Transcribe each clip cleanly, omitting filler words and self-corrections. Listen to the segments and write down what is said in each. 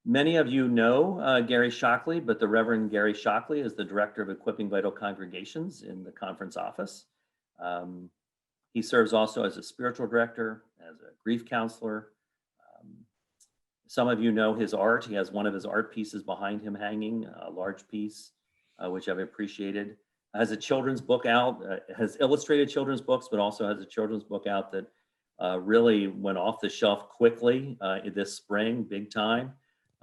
Many of you know Gary Shockley, but the Reverend Gary Shockley is the Director of Equipping Vital Congregations in the conference office. Um, he serves also as a spiritual director, as a grief counselor. Um, some of you know his art. He has one of his art pieces behind him hanging, a large piece, which I've appreciated. Has a children's book out, has illustrated children's books, but also has a children's book out that really went off the shelf quickly this spring, big time,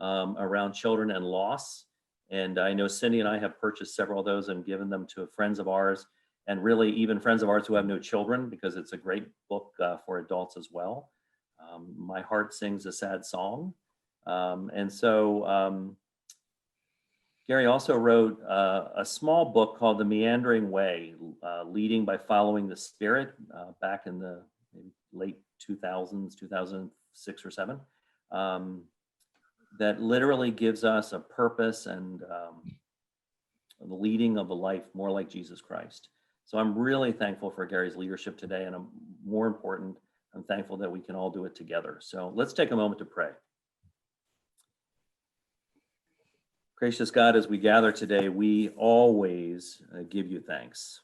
around children and loss. And I know Cindy and I have purchased several of those and given them to friends of ours, and really even friends of ours who have no children, because it's a great book for adults as well. My heart sings a sad song. Gary also wrote a small book called The Meandering Way, Leading by Following the Spirit, back in the late 2000s, 2006 or 7, that literally gives us a purpose and the leading of a life more like Jesus Christ. So I'm really thankful for Gary's leadership today, and more important, I'm thankful that we can all do it together. So let's take a moment to pray. Gracious God, as we gather today, we always give you thanks.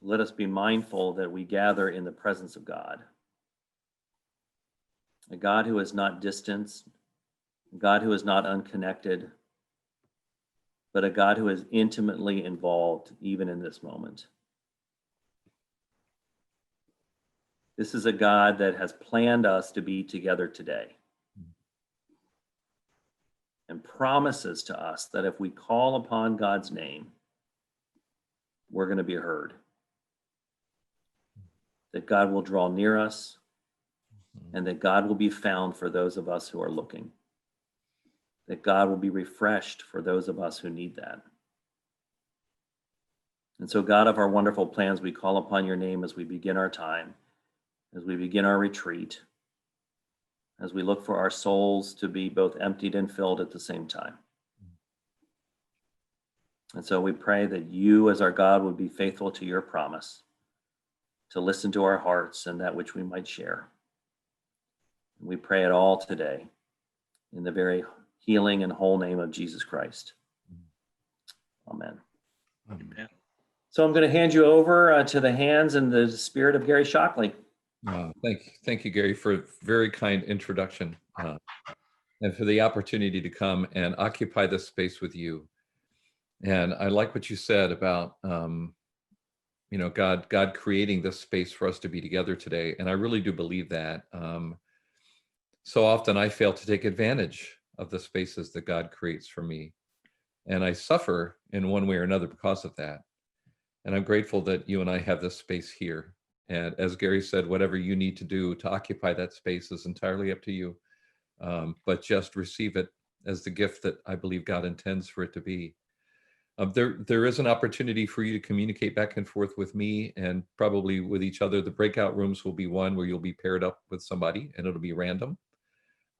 Let us be mindful that we gather in the presence of God, a God who is not distant, a God who is not unconnected, but a God who is intimately involved even in this moment. This is a God that has planned us to be together today and promises to us that if we call upon God's name, we're going to be heard. That God will draw near us, and that God will be found for those of us who are looking. That God will be refreshed for those of us who need that. And so, God of our wonderful plans, we call upon your name as we begin our time, as we begin our retreat, as we look for our souls to be both emptied and filled at the same time. And so we pray that you, as our God, would be faithful to your promise, to listen to our hearts and that which we might share. And we pray it all today in the very healing and whole name of Jesus Christ. Amen. Amen. So I'm going to hand you over to the hands and the spirit of Gary Shockley. Thank you, Gary, for a very kind introduction and for the opportunity to come and occupy this space with you. And I like what you said about, God creating this space for us to be together today. And I really do believe that. So often I fail to take advantage of the spaces that God creates for me. And I suffer in one way or another because of that. And I'm grateful that you and I have this space here. And as Gary said, whatever you need to do to occupy that space is entirely up to you. But just receive it as the gift that I believe God intends for it to be. There is an opportunity for you to communicate back and forth with me and probably with each other. The breakout rooms will be one where you'll be paired up with somebody and it'll be random.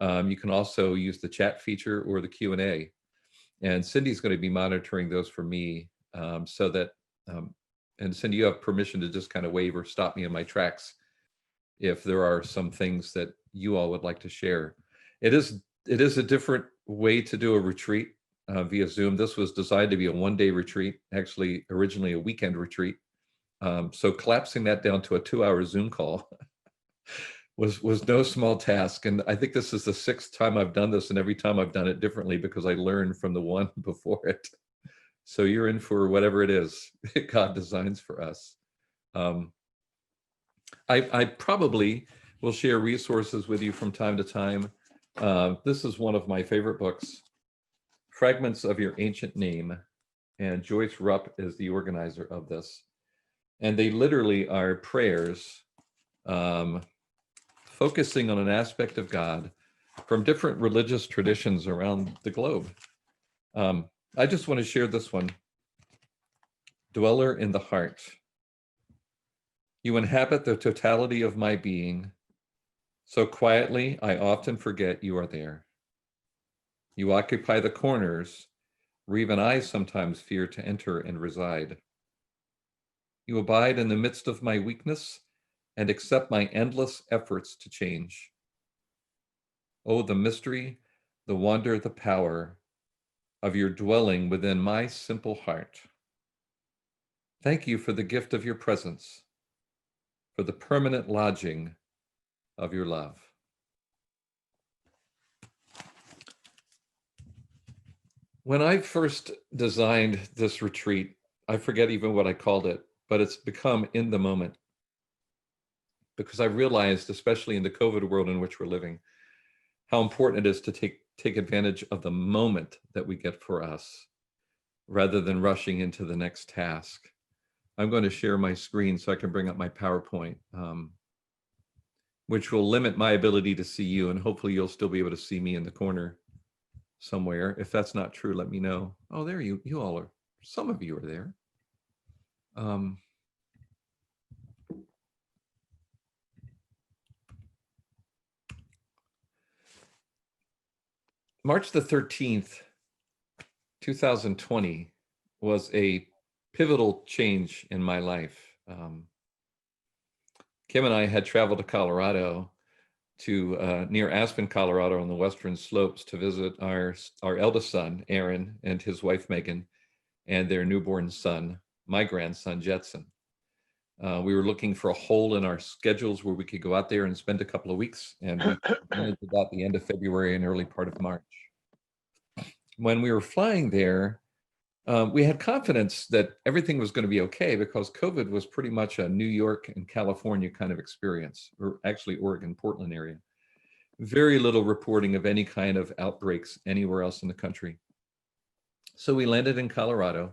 You can also use the chat feature or the Q&A. And Cindy's going to be monitoring those for me so that, and Cindy, you have permission to just kind of wave or stop me in my tracks if there are some things that you all would like to share. It is a different way to do a retreat via Zoom. This was designed to be a one-day retreat, actually originally a weekend retreat. So collapsing that down to a 2-hour Zoom call was no small task. And I think this is the 6th time I've done this, and every time I've done it differently because I learned from the one before it. So you're in for whatever it is God designs for us. I probably will share resources with you from time to time. This is one of my favorite books, Fragments of Your Ancient Name, and Joyce Rupp is the organizer of this. And they literally are prayers focusing on an aspect of God from different religious traditions around the globe. I just want to share this one. Dweller in the heart. You inhabit the totality of my being. So quietly, I often forget you are there. You occupy the corners where even I sometimes fear to enter and reside. You abide in the midst of my weakness and accept my endless efforts to change. Oh, the mystery, the wonder, the power of your dwelling within my simple heart. Thank you for the gift of your presence, for the permanent lodging of your love. When I first designed this retreat, I forget even what I called it, but it's become in the moment, because I realized, especially in the COVID world in which we're living, how important it is to take advantage of the moment that we get for us rather than rushing into the next task. I'm going to share my screen so I can bring up my PowerPoint, which will limit my ability to see you, and hopefully you'll still be able to see me in the corner somewhere. If that's not true, let me know. Oh, there you all are. Some of you are there. March the 13th, 2020 was a pivotal change in my life. Kim and I had traveled to Colorado, to near Aspen, Colorado, on the western slopes to visit our eldest son, Aaron, and his wife, Megan, and their newborn son, my grandson, Jetson. We were looking for a hole in our schedules where we could go out there and spend a couple of weeks, and we managed to go the end of February and early part of March. When we were flying there, we had confidence that everything was going to be okay, because COVID was pretty much a New York and California kind of experience, or actually Oregon, Portland area. Very little reporting of any kind of outbreaks anywhere else in the country. So we landed in Colorado.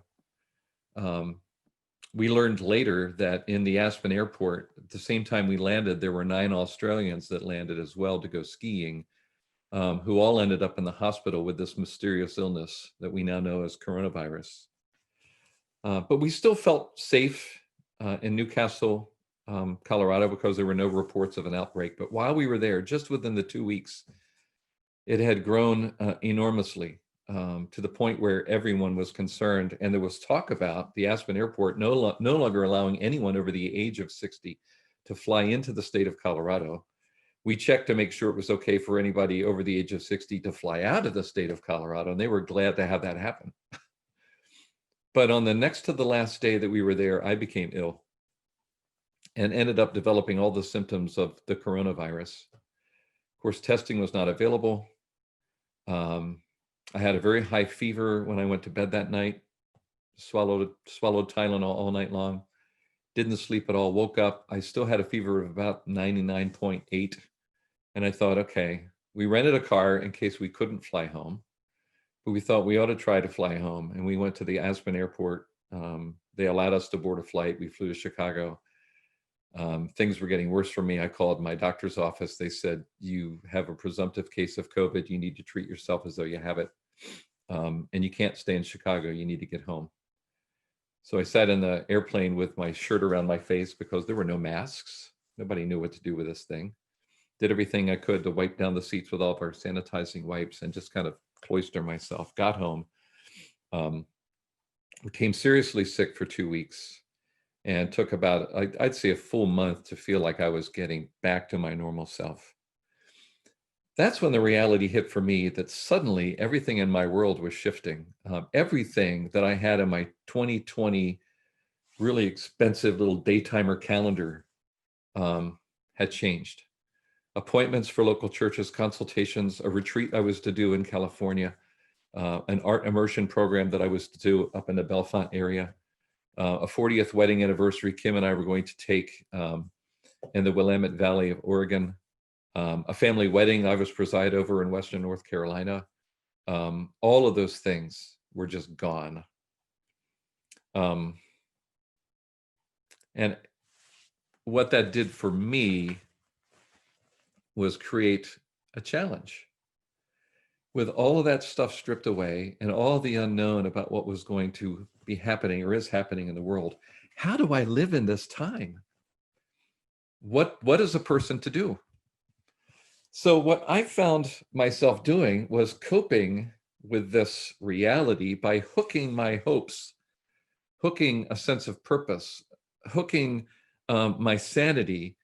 We learned later that in the Aspen airport, at the same time we landed, there were 9 Australians that landed as well to go skiing, who all ended up in the hospital with this mysterious illness that we now know as coronavirus. But we still felt safe in Newcastle, Colorado, because there were no reports of an outbreak. But while we were there, just within the 2 weeks, it had grown enormously, to the point where everyone was concerned. And there was talk about the Aspen airport no longer allowing anyone over the age of 60 to fly into the state of Colorado. We checked to make sure it was okay for anybody over the age of 60 to fly out of the state of Colorado, and they were glad to have that happen. But on the next to the last day that we were there, I became ill and ended up developing all the symptoms of the coronavirus. Of course, testing was not available. I had a very high fever when I went to bed that night, swallowed Tylenol all night long, didn't sleep at all, woke up. I still had a fever of about 99.8. And I thought, okay, we rented a car in case we couldn't fly home, but we thought we ought to try to fly home. And we went to the Aspen airport. They allowed us to board a flight. We flew to Chicago. Things were getting worse for me. I called my doctor's office. They said, you have a presumptive case of COVID. You need to treat yourself as though you have it. And you can't stay in Chicago. You need to get home. So I sat in the airplane with my shirt around my face because there were no masks. Nobody knew what to do with this thing. Did everything I could to wipe down the seats with all of our sanitizing wipes and just kind of cloister myself. Got home. Became seriously sick for 2 weeks, and took about, I'd say, a full month to feel like I was getting back to my normal self. That's when the reality hit for me that suddenly everything in my world was shifting. Everything that I had in my 2020 really expensive little daytimer calendar had changed. Appointments for local churches, consultations, a retreat I was to do in California, an art immersion program that I was to do up in the Bellefonte area, a 40th wedding anniversary Kim and I were going to take in the Willamette Valley of Oregon, a family wedding I was preside over in Western North Carolina. All of those things were just gone. And what that did for me was create a challenge. With all of that stuff stripped away and all the unknown about what was going to be happening or is happening in the world, how do I live in this time? What is a person to do? So what I found myself doing was coping with this reality by hooking my hopes, hooking a sense of purpose, hooking my sanity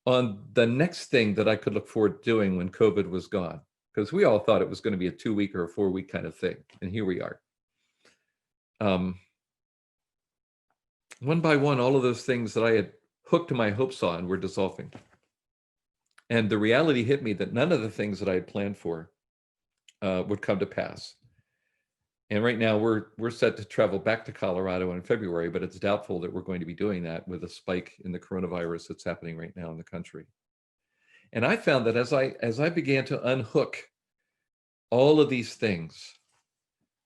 on the next thing that I could look forward to doing when COVID was gone. because we all thought it was going to be a 2-week or a 4-week kind of thing. And here we are. One by one, all of those things that I had hooked my hopes on were dissolving. And the reality hit me that none of the things that I had planned for would come to pass. And right now we're set to travel back to Colorado in February, but it's doubtful that we're going to be doing that with a spike in the coronavirus that's happening right now in the country. And I found that as I began to unhook all of these things,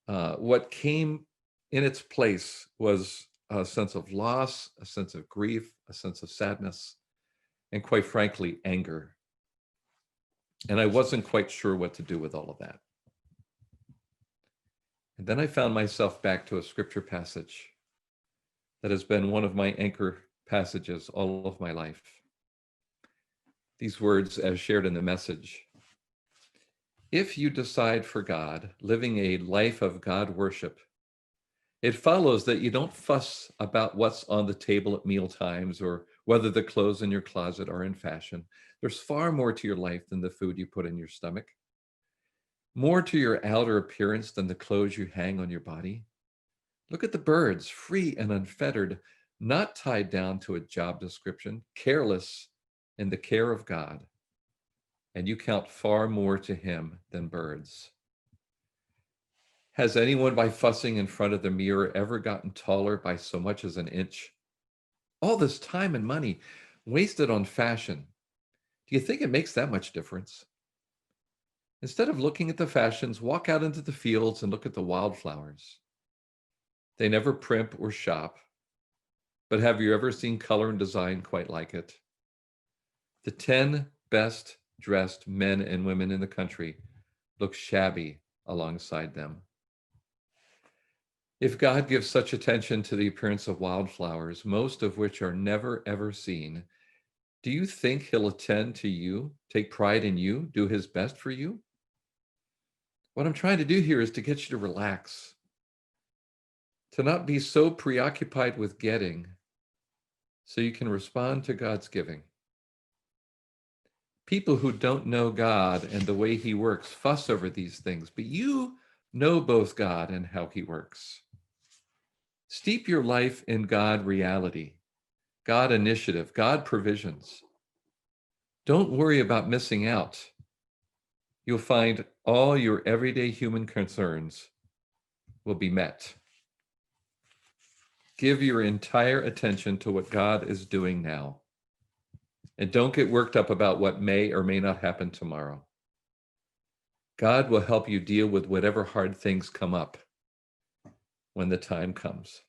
what came in its place was a sense of loss, a sense of grief, a sense of sadness, and quite frankly, anger. And I wasn't quite sure what to do with all of that. And then I found myself back to a scripture passage that has been one of my anchor passages all of my life. These words, as shared in the message: if you decide for God, living a life of God worship, it follows that you don't fuss about what's on the table at meal times or whether the clothes in your closet are in fashion. There's far more to your life than the food you put in your stomach, more to your outer appearance than the clothes you hang on your body. Look at the birds, free and unfettered, not tied down to a job description, careless in the care of God. And you count far more to him than birds. Has anyone by fussing in front of the mirror ever gotten taller by so much as an inch? All this time and money wasted on fashion. Do you think it makes that much difference? Instead of looking at the fashions, walk out into the fields and look at the wildflowers. They never primp or shop, but have you ever seen color and design quite like it? The 10 best dressed men and women in the country look shabby alongside them. If God gives such attention to the appearance of wildflowers, most of which are never ever seen, do you think he'll attend to you, take pride in you, do his best for you? What I'm trying to do here is to get you to relax, to not be so preoccupied with getting so you can respond to God's giving. People who don't know God and the way he works fuss over these things, but you know both God and how he works. Steep your life in God reality, God initiative, God provisions. Don't worry about missing out. You'll find all your everyday human concerns will be met. Give your entire attention to what God is doing now. And don't get worked up about what may or may not happen tomorrow. God will help you deal with whatever hard things come up when the time comes.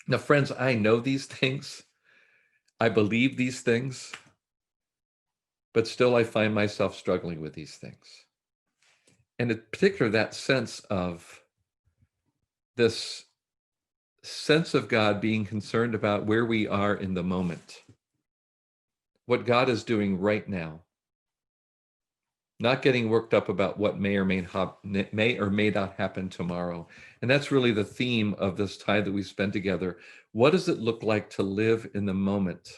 Now, friends, I know these things. I believe these things. But still, I find myself struggling with these things. And in particular, that sense of this sense of God being concerned about where we are in the moment, what God is doing right now, not getting worked up about what may or may not happen tomorrow. And that's really the theme of this time that we spend together. What does it look like to live in the moment,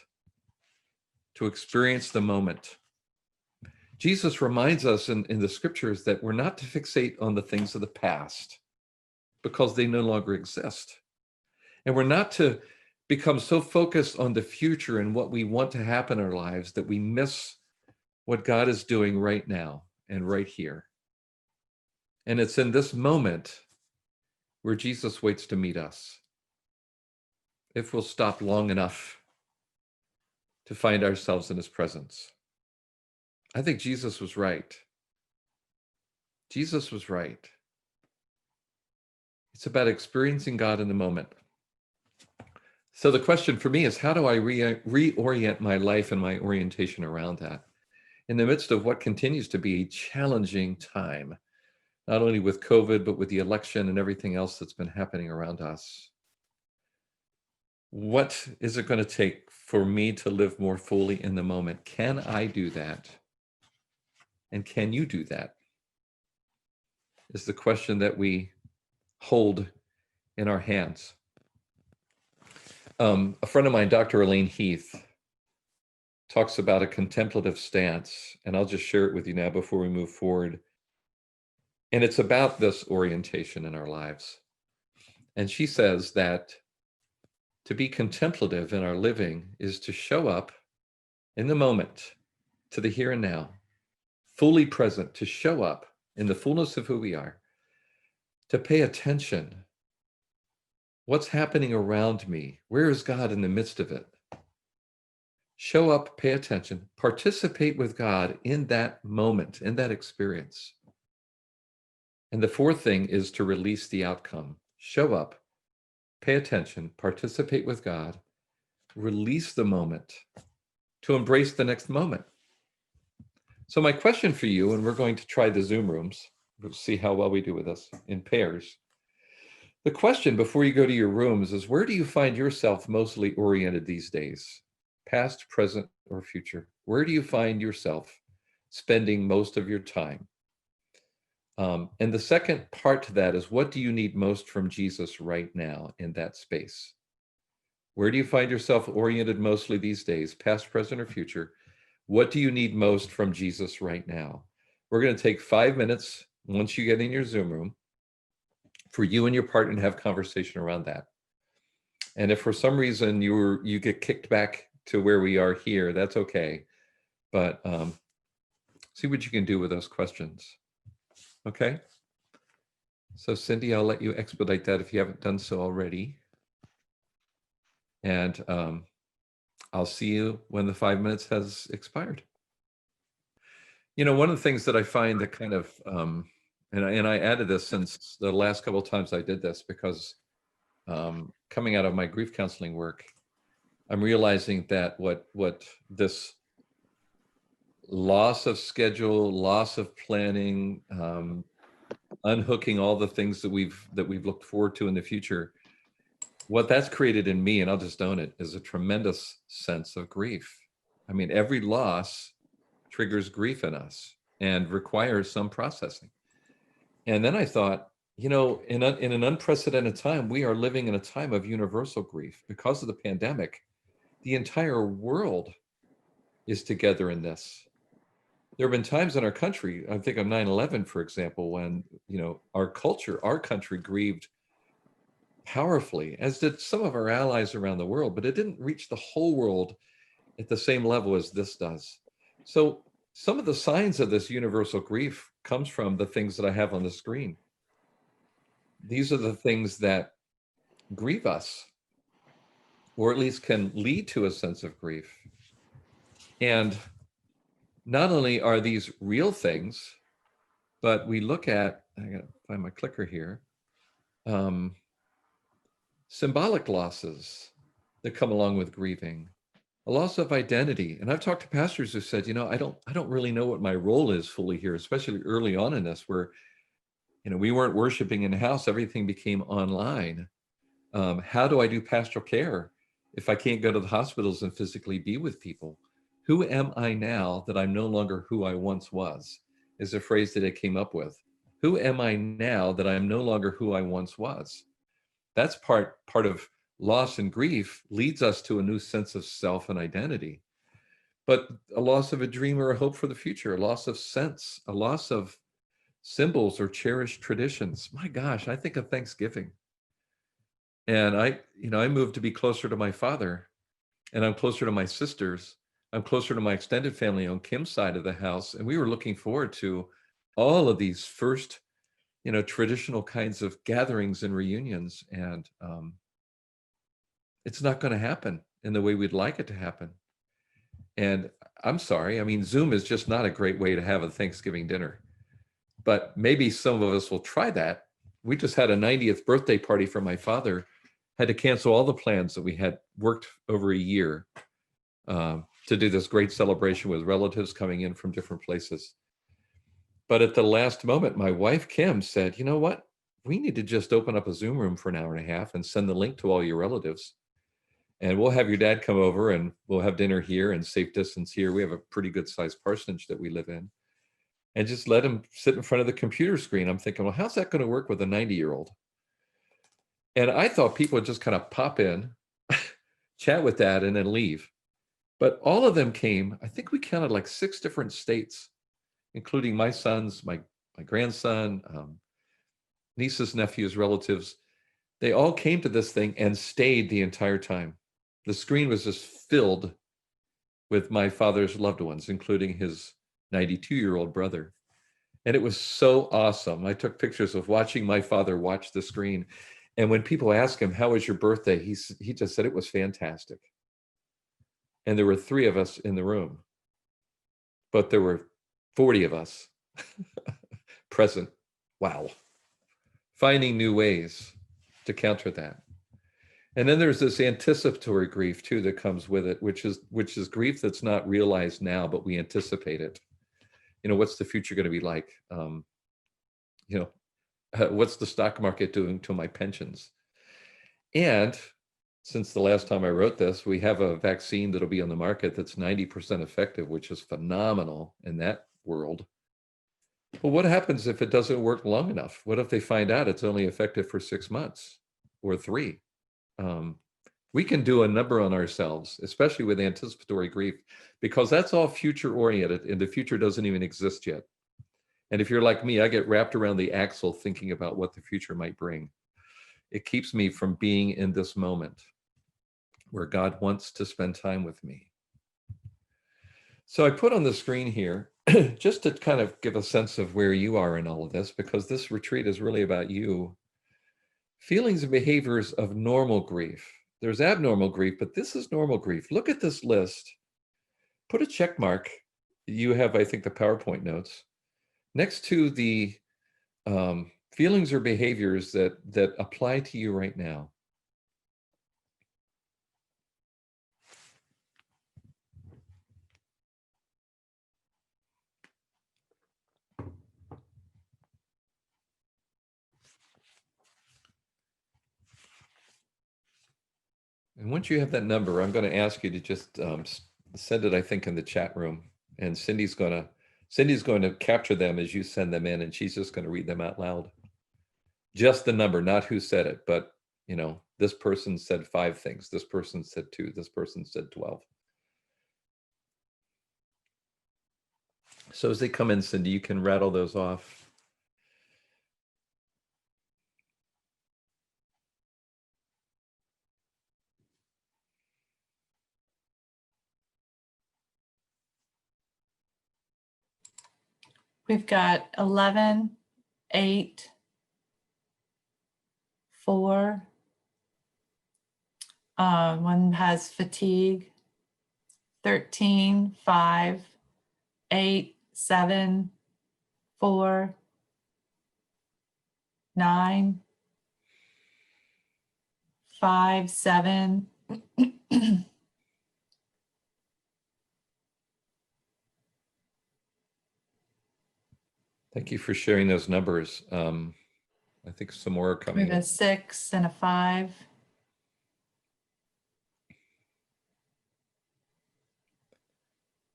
to experience the moment? Jesus reminds us in the scriptures that we're not to fixate on the things of the past because they no longer exist. And we're not to become so focused on the future and what we want to happen in our lives that we miss what God is doing right now and right here. And it's in this moment where Jesus waits to meet us. If we'll stop long enough to find ourselves in his presence. I think Jesus was right. Jesus was right. It's about experiencing God in the moment. So the question for me is, how do I reorient my life and my orientation around that in the midst of what continues to be a challenging time, not only with COVID, but with the election and everything else that's been happening around us? What is it going to take for me to live more fully in the moment? Can I do that? And can you do that? Is the question that we hold in our hands. A friend of mine, Dr. Elaine Heath, talks about a contemplative stance, and I'll just share it with you now before we move forward. And it's about this orientation in our lives. And she says that to be contemplative in our living is to show up in the moment, to the here and now, fully present, to show up in the fullness of who we are, to pay attention. What's happening around me? Where is God in the midst of it? Show up, pay attention, participate with God in that moment, in that experience. And the fourth thing is to release the outcome. Show up, pay attention, participate with God, release the moment to embrace the next moment. So my question for you, and we're going to try the Zoom rooms, we'll see how well we do with this in pairs. The question before you go to your rooms is, where do you find yourself mostly oriented these days? Past, present, or future? Where do you find yourself spending most of your time? And the second part to that is, what do you need most from Jesus right now in that space? Where do you find yourself oriented mostly these days, past, present, or future? What do you need most from Jesus right now? We're going to take 5 minutes once you get in your Zoom room for you and your partner to have conversation around that. And if for some reason you get kicked back to where we are here, that's okay. But see what you can do with those questions. Okay? So Cindy, I'll let you expedite that if you haven't done so already. And I'll see you when the 5 minutes has expired. You know, one of the things that I find that kind of, and I added this since the last couple of times I did this, because coming out of my grief counseling work, I'm realizing that what this loss of schedule, loss of planning, unhooking all the things that we've looked forward to in the future, what that's created in me, and I'll just own it, is a tremendous sense of grief. I mean, every loss triggers grief in us and requires some processing. And then I thought, you know, in an unprecedented time, we are living in a time of universal grief because of the pandemic. The entire world is together in this. There have been times in our country, I think of 9/11, for example, when, you know, our culture, our country grieved powerfully, as did some of our allies around the world, but it didn't reach the whole world at the same level as this does. So some of the signs of this universal grief comes from the things that I have on the screen. These are the things that grieve us, or at least can lead to a sense of grief. And not only are these real things, but we look at, I gotta find my clicker here, symbolic losses that come along with grieving, a loss of identity. And I've talked to pastors who said, you know, I don't really know what my role is fully here, especially early on in this, where, you know, we weren't worshiping in the house, everything became online. How do I do pastoral care if I can't go to the hospitals and physically be with people? Who am I now that I'm no longer who I once was, is a phrase that I came up with. Who am I now that I'm no longer who I once was? That's part of loss and grief leads us to a new sense of self and identity. But a loss of a dream or a hope for the future, a loss of sense, a loss of symbols or cherished traditions. My gosh, I think of Thanksgiving. And I moved to be closer to my father, and I'm closer to my sisters. I'm closer to my extended family on Kim's side of the house. And we were looking forward to all of these first, you know, traditional kinds of gatherings and reunions. And it's not going to happen in the way we'd like it to happen. And I'm sorry, I mean, Zoom is just not a great way to have a Thanksgiving dinner. But maybe some of us will try that. We just had a 90th birthday party for my father, had to cancel all the plans that we had worked over a year to do this great celebration with relatives coming in from different places. But at the last moment, my wife, Kim, said, you know what? We need to just open up a Zoom room for an hour and a half and send the link to all your relatives. And we'll have your dad come over and we'll have dinner here and safe distance here. We have a pretty good sized parsonage that we live in. And just let him sit in front of the computer screen. I'm thinking, well, how's that going to work with a 90-year-old? And I thought people would just kind of pop in, chat with dad, and then leave. But all of them came, I think we counted like 6 different states, including my sons, my grandson, nieces, nephews, relatives. They all came to this thing and stayed the entire time. The screen was just filled with my father's loved ones, including his 92-year-old brother. And it was so awesome. I took pictures of watching my father watch the screen. And when people ask him, how was your birthday? He just said it was fantastic. And there were 3 of us in the room, but there were 40 of us present. Wow. Finding new ways to counter that. And then there's this anticipatory grief too that comes with it, which is grief that's not realized now, but we anticipate it. What's the future going to be like? What's the stock market doing to my pensions? And since the last time I wrote this, we have a vaccine that'll be on the market that's 90% effective, which is phenomenal in that world. Well, what happens if it doesn't work long enough? What if they find out it's only effective for 6 months or 3? We can do a number on ourselves, especially with anticipatory grief, because that's all future oriented and the future doesn't even exist yet. And if you're like me, I get wrapped around the axle thinking about what the future might bring. It keeps me from being in this moment where God wants to spend time with me. So I put on the screen here just to kind of give a sense of where you are in all of this, because this retreat is really about you. Feelings and behaviors of normal grief. There's abnormal grief, but this is normal grief. Look at this list. Put a check mark. You have, I think, the PowerPoint notes next to the feelings or behaviors that apply to you right now. And once you have that number, I'm going to ask you to just send it, I think, in the chat room. And Cindy's going to capture them as you send them in, and she's just going to read them out loud. Just the number, not who said it, but this person said 5 things. This person said 2. This person said 12. So as they come in, Cindy, you can rattle those off. We've got 11, 8, 4. One has fatigue. 13, 5, 8, 7, 4, 9, 5, 7. Thank you for sharing those numbers. I think some more are We coming have a in. 6 and a 5.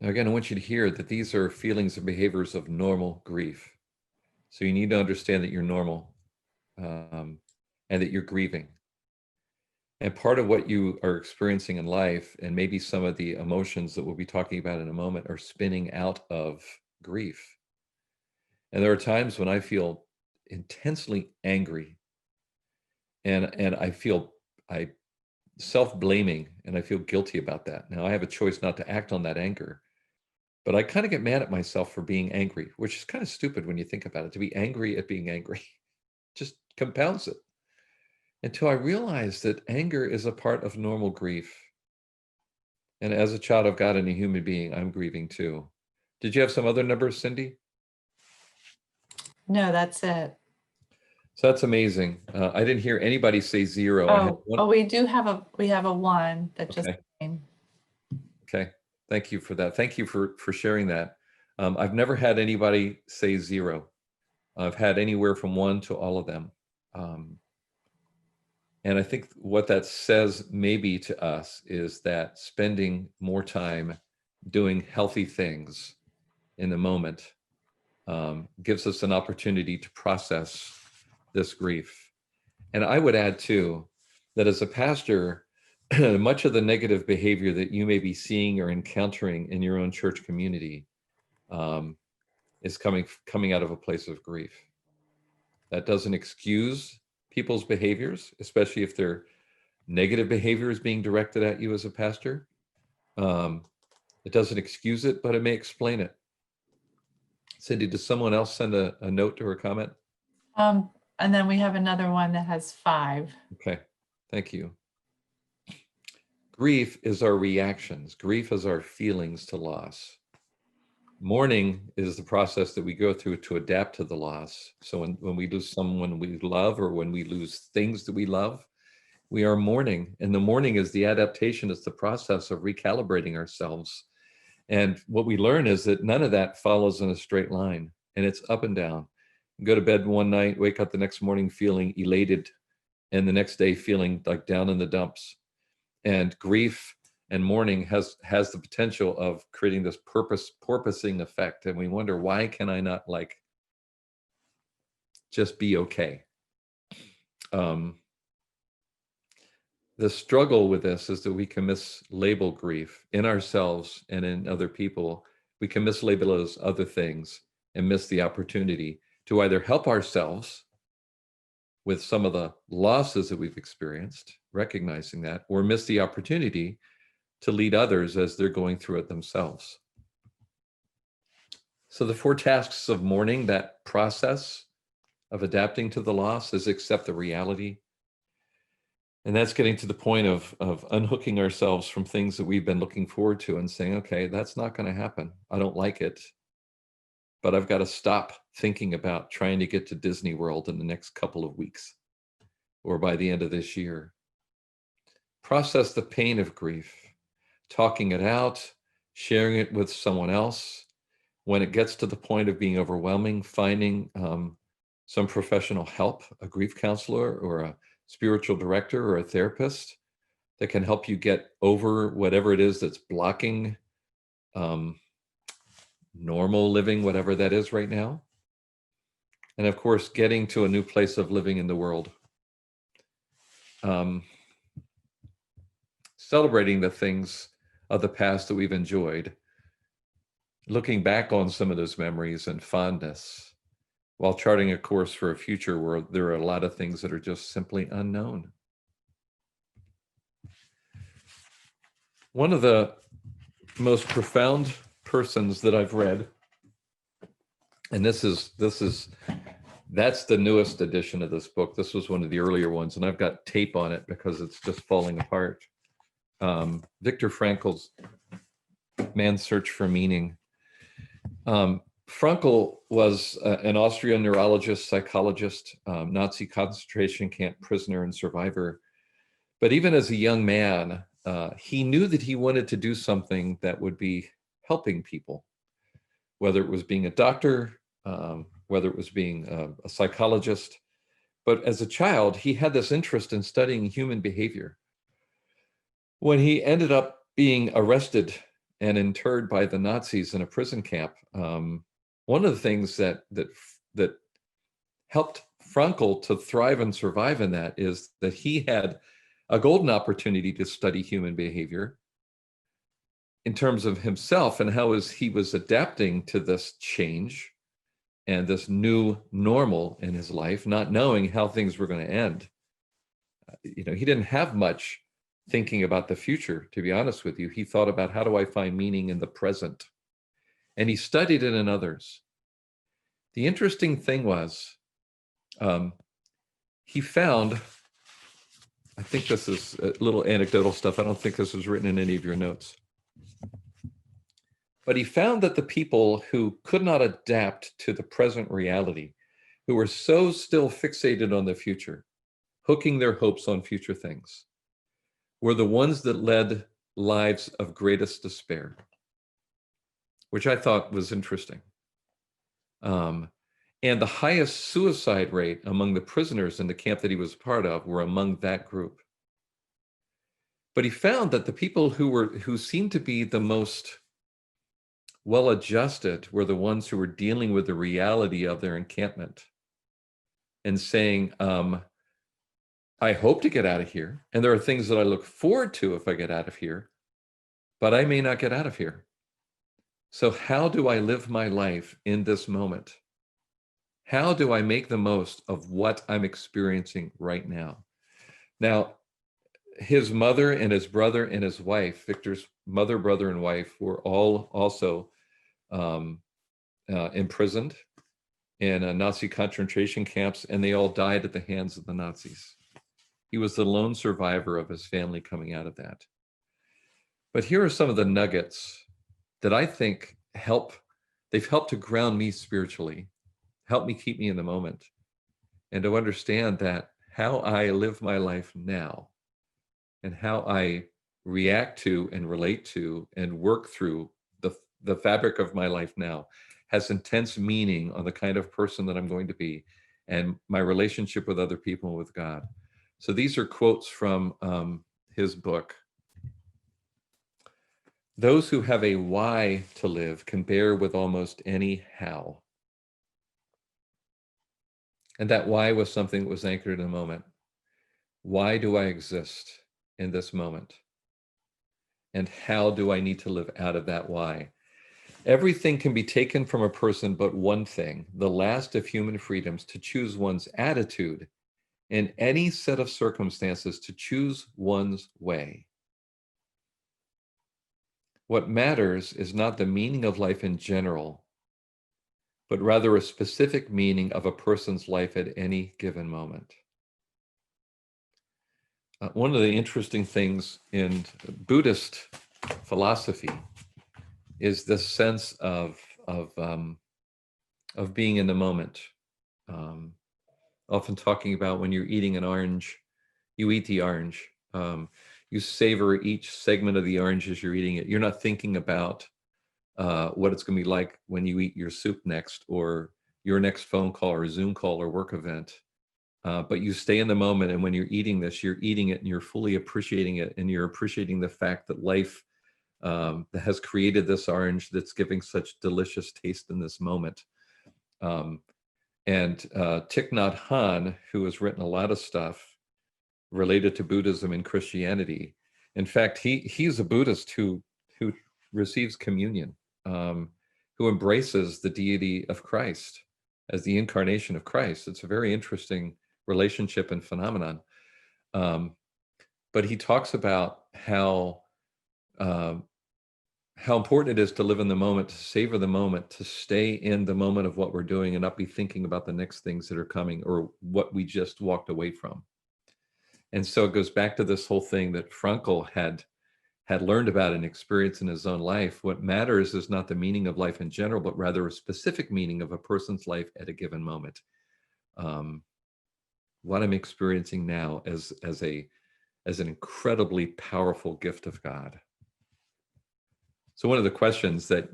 Now, again, I want you to hear that these are feelings and behaviors of normal grief. So you need to understand that you're normal and that you're grieving. And part of what you are experiencing in life, and maybe some of the emotions that we'll be talking about in a moment, are spinning out of grief. And there are times when I feel intensely angry and I self-blaming, and I feel guilty about that. Now I have a choice not to act on that anger, but I kind of get mad at myself for being angry, which is kind of stupid when you think about it. To be angry at being angry just compounds it. Until I realized that anger is a part of normal grief. And as a child of God and a human being, I'm grieving too. Did you have some other numbers, Cindy? No, that's it. So that's amazing. I didn't hear anybody say 0. I had one. We have a 1 that just came. Okay. Thank you for that. Thank you for sharing that. I've never had anybody say 0. I've had anywhere from 1 to all of them. And I think what that says maybe to us is that spending more time doing healthy things in the moment gives us an opportunity to process this grief. And I would add too, that as a pastor, much of the negative behavior that you may be seeing or encountering in your own church community is coming out of a place of grief. That doesn't excuse people's behaviors, especially if their negative behavior is being directed at you as a pastor. It doesn't excuse it, but it may explain it. Cindy, does someone else send a note or a comment? And then we have another one that has 5. Okay, thank you. Grief is our reactions. Grief is our feelings to loss. Mourning is the process that we go through to adapt to the loss. So when we lose someone we love, or when we lose things that we love, we are mourning. And the mourning is the adaptation. It's the process of recalibrating ourselves. And what we learn is that none of that follows in a straight line, and it's up and down. Go to bed one night, wake up the next morning feeling elated, and the next day feeling like down in the dumps. And grief and mourning has the potential of creating this porpoising effect. And we wonder, why can I not just be okay? The struggle with this is that we can mislabel grief in ourselves and in other people. We can mislabel it as other things and miss the opportunity to either help ourselves with some of the losses that we've experienced, recognizing that, or miss the opportunity to lead others as they're going through it themselves. So the 4 tasks of mourning, that process of adapting to the loss, is accept the reality. And that's getting to the point of unhooking ourselves from things that we've been looking forward to and saying, okay, that's not going to happen. I don't like it, but I've got to stop thinking about trying to get to Disney World in the next couple of weeks or by the end of this year. Process the pain of grief, talking it out, sharing it with someone else. When it gets to the point of being overwhelming, finding some professional help, a grief counselor or a spiritual director or a therapist that can help you get over whatever it is that's blocking normal living, whatever that is right now. And of course, getting to a new place of living in the world. Celebrating the things of the past that we've enjoyed, looking back on some of those memories and fondness, while charting a course for a future where there are a lot of things that are just simply unknown. One of the most profound persons that I've read, and that's the newest edition of this book. This was one of the earlier ones, and I've got tape on it because it's just falling apart. Viktor Frankl's Man's Search for Meaning. Frankl was an Austrian neurologist, psychologist, Nazi concentration camp prisoner and survivor. But even as a young man, he knew that he wanted to do something that would be helping people, whether it was being a doctor, whether it was being a psychologist. But as a child, he had this interest in studying human behavior. When he ended up being arrested and interred by the Nazis in a prison camp, one of the things that helped Frankl to thrive and survive in that is that he had a golden opportunity to study human behavior in terms of himself and how he was adapting to this change and this new normal in his life, not knowing how things were going to end. He didn't have much thinking about the future, to be honest with you. He thought about, how do I find meaning in the present? And he studied it in others. The interesting thing was, he found, I think this is a little anecdotal stuff. I don't think this was written in any of your notes. But he found that the people who could not adapt to the present reality, who were so still fixated on the future, hooking their hopes on future things, were the ones that led lives of greatest despair, which I thought was interesting. And the highest suicide rate among the prisoners in the camp that he was part of were among that group. But he found that the people who seemed to be the most well-adjusted were the ones who were dealing with the reality of their encampment and saying, I hope to get out of here. And there are things that I look forward to if I get out of here, but I may not get out of here. So how do I live my life in this moment? How do I make the most of what I'm experiencing right now? Now, his mother and his brother and his wife, Victor's mother, brother, and wife, were all also imprisoned in Nazi concentration camps, and they all died at the hands of the Nazis. He was the lone survivor of his family coming out of that. But here are some of the nuggets that I think they've helped to ground me spiritually, help me keep me in the moment, and to understand that how I live my life now and how I react to and relate to and work through the fabric of my life now has intense meaning on the kind of person that I'm going to be and my relationship with other people and with God. So these are quotes from his book. Those who have a why to live can bear with almost any how. And that why was something that was anchored in a moment. Why do I exist in this moment? And how do I need to live out of that why? Everything can be taken from a person but one thing, the last of human freedoms, to choose one's attitude in any set of circumstances, to choose one's way. What matters is not the meaning of life in general, but rather a specific meaning of a person's life at any given moment. One of the interesting things in Buddhist philosophy is this sense of being in the moment. Often talking about when you're eating an orange, you eat the orange. You savor each segment of the orange as you're eating it. You're not thinking about what it's going to be like when you eat your soup next, or your next phone call or Zoom call or work event. But you stay in the moment, and when you're eating this, you're eating it and you're fully appreciating it, and you're appreciating the fact that life that has created this orange that's giving such delicious taste in this moment. And Thich Nhat Hanh, who has written a lot of stuff related to Buddhism and Christianity. In fact, he's a Buddhist who receives communion, who embraces the deity of Christ as the incarnation of Christ. It's a very interesting relationship and phenomenon. But he talks about how important it is to live in the moment, to savor the moment, to stay in the moment of what we're doing and not be thinking about the next things that are coming or what we just walked away from. And so it goes back to this whole thing that Frankl had learned about and experienced in his own life. What matters is not the meaning of life in general, but rather a specific meaning of a person's life at a given moment. What I'm experiencing now as an incredibly powerful gift of God. So one of the questions that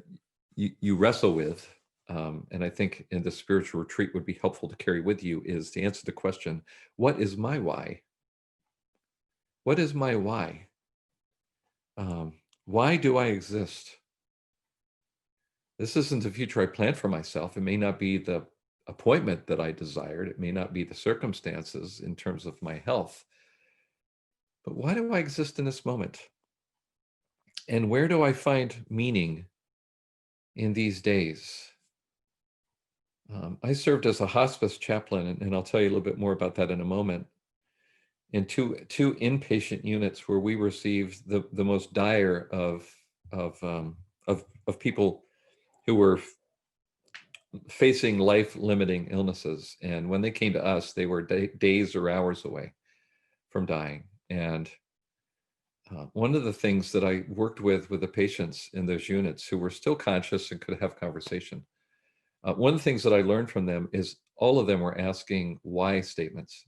you wrestle with, and I think in the spiritual retreat would be helpful to carry with you, is to answer the question, what is my why? What is my why? Why do I exist? This isn't the future I planned for myself. It may not be the appointment that I desired. It may not be the circumstances in terms of my health. But why do I exist in this moment? And where do I find meaning in these days? I served as a hospice chaplain, and I'll tell you a little bit more about that in a moment, in two inpatient units where we received the most dire of people who were facing life-limiting illnesses. And when they came to us, they were days or hours away from dying. And one of the things that I worked with the patients in those units who were still conscious and could have conversation, one of the things that I learned from them is all of them were asking why statements,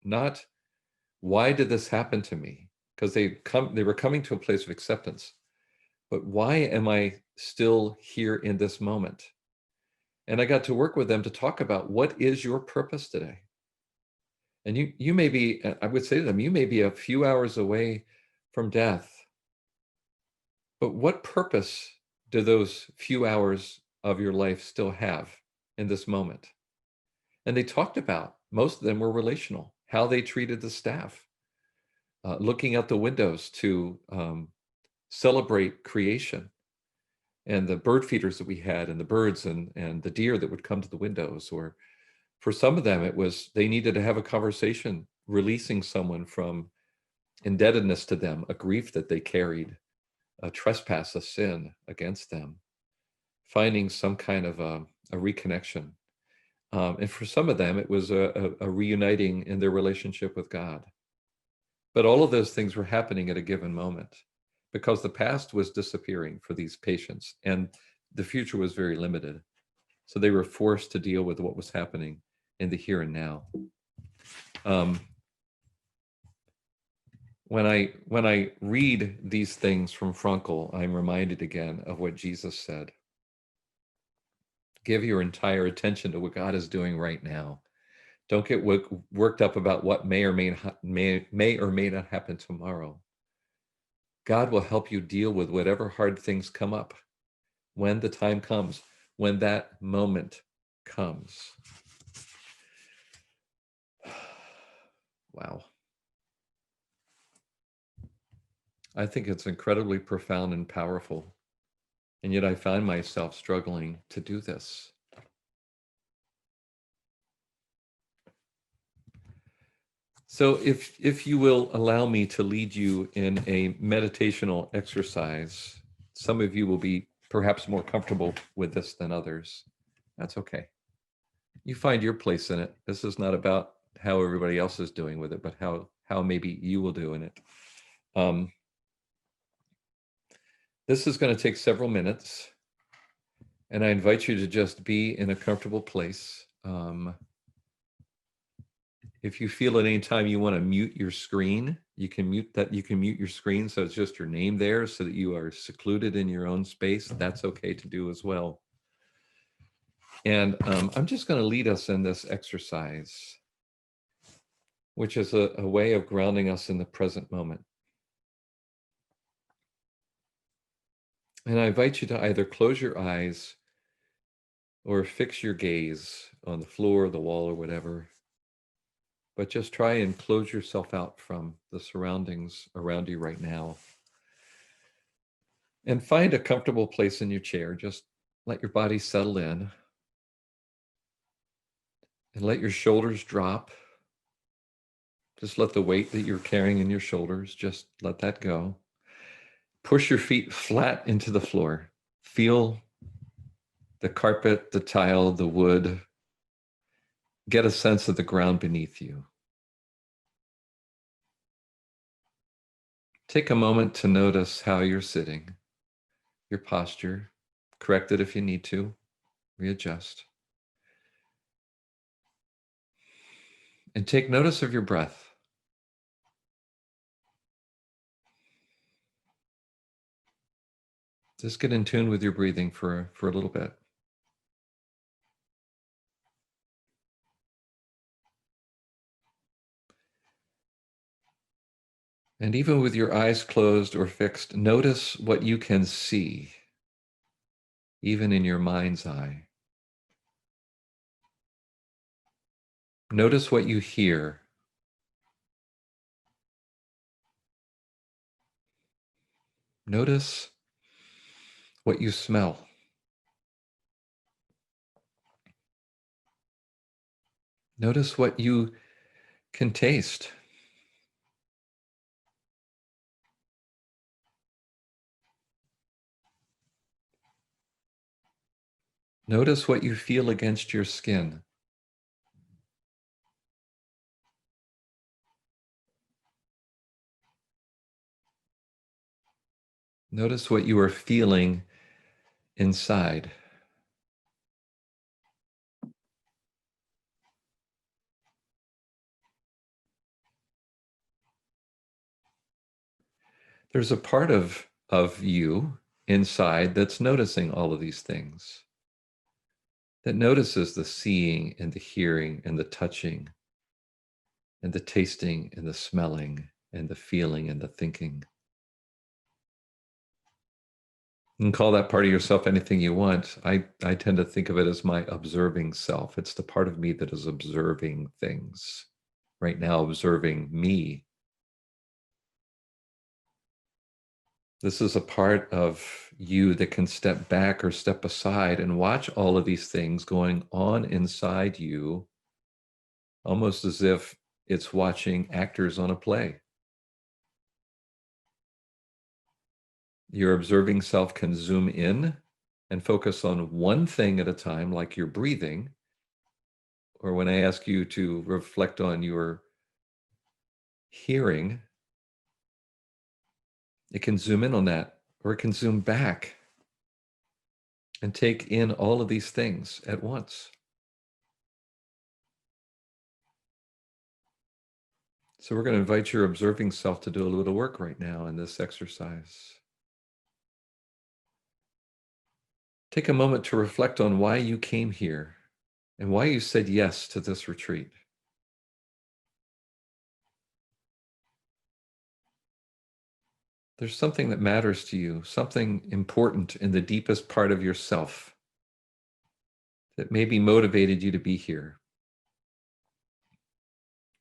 not why did this happen to me? Because they were coming to a place of acceptance, but why am I still here in this moment? And I got to work with them to talk about what is your purpose today? And you may be, I would say to them, you may be a few hours away from death, but what purpose do those few hours of your life still have in this moment? And they talked about, most of them were relational. how they treated the staff, looking out the windows to celebrate creation, and the bird feeders that we had, and the birds and the deer that would come to the windows. Or for some of them, it was they needed to have a conversation, releasing someone from indebtedness to them, a grief that they carried, a trespass, a sin against them, finding some kind of a reconnection. And for some of them, it was a reuniting in their relationship with God. But all of those things were happening at a given moment, because the past was disappearing for these patients and the future was very limited. So they were forced to deal with what was happening in the here and now. When I read these things from Frankl, I'm reminded again of what Jesus said. Give your entire attention to what God is doing right now. Don't get worked up about what may or may not happen tomorrow. God will help you deal with whatever hard things come up when the time comes, when that moment comes. Wow. I think it's incredibly profound and powerful. And yet I find myself struggling to do this. So if you will allow me to lead you in a meditational exercise, some of you will be perhaps more comfortable with this than others. That's okay. You find your place in it. This is not about how everybody else is doing with it, but how maybe you will do in it. This is going to take several minutes, and I invite you to just be in a comfortable place. If you feel at any time you want to mute your screen, you can mute that. You can mute your screen so it's just your name there, so that you are secluded in your own space. That's okay to do as well. And I'm just going to lead us in this exercise, which is a way of grounding us in the present moment. And I invite you to either close your eyes or fix your gaze on the floor, the wall, or whatever. But just try and close yourself out from the surroundings around you right now. And find a comfortable place in your chair. Just let your body settle in. And let your shoulders drop. Just let the weight that you're carrying in your shoulders, just let that go. Push your feet flat into the floor. Feel the carpet, the tile, the wood. Get a sense of the ground beneath you. Take a moment to notice how you're sitting, your posture. Correct it if you need to, readjust. And take notice of your breath. Just get in tune with your breathing for a little bit. And even with your eyes closed or fixed, notice what you can see, even in your mind's eye. Notice what you hear. Notice what you smell. Notice what you can taste. Notice what you feel against your skin. Notice what you are feeling inside. There's a part of you inside that's noticing all of these things, that notices the seeing and the hearing and the touching and the tasting and the smelling and the feeling and the thinking. You can call that part of yourself anything you want. I tend to think of it as my observing self. It's the part of me that is observing things. right now observing me. This is a part of you that can step back or step aside and watch all of these things going on inside you, almost as if it's watching actors on a play. Your observing self can zoom in and focus on one thing at a time, like your breathing, or when I ask you to reflect on your hearing, it can zoom in on that, or it can zoom back and take in all of these things at once. So we're going to invite your observing self to do a little work right now in this exercise. Take a moment to reflect on why you came here and why you said yes to this retreat. There's something that matters to you, something important in the deepest part of yourself that maybe motivated you to be here.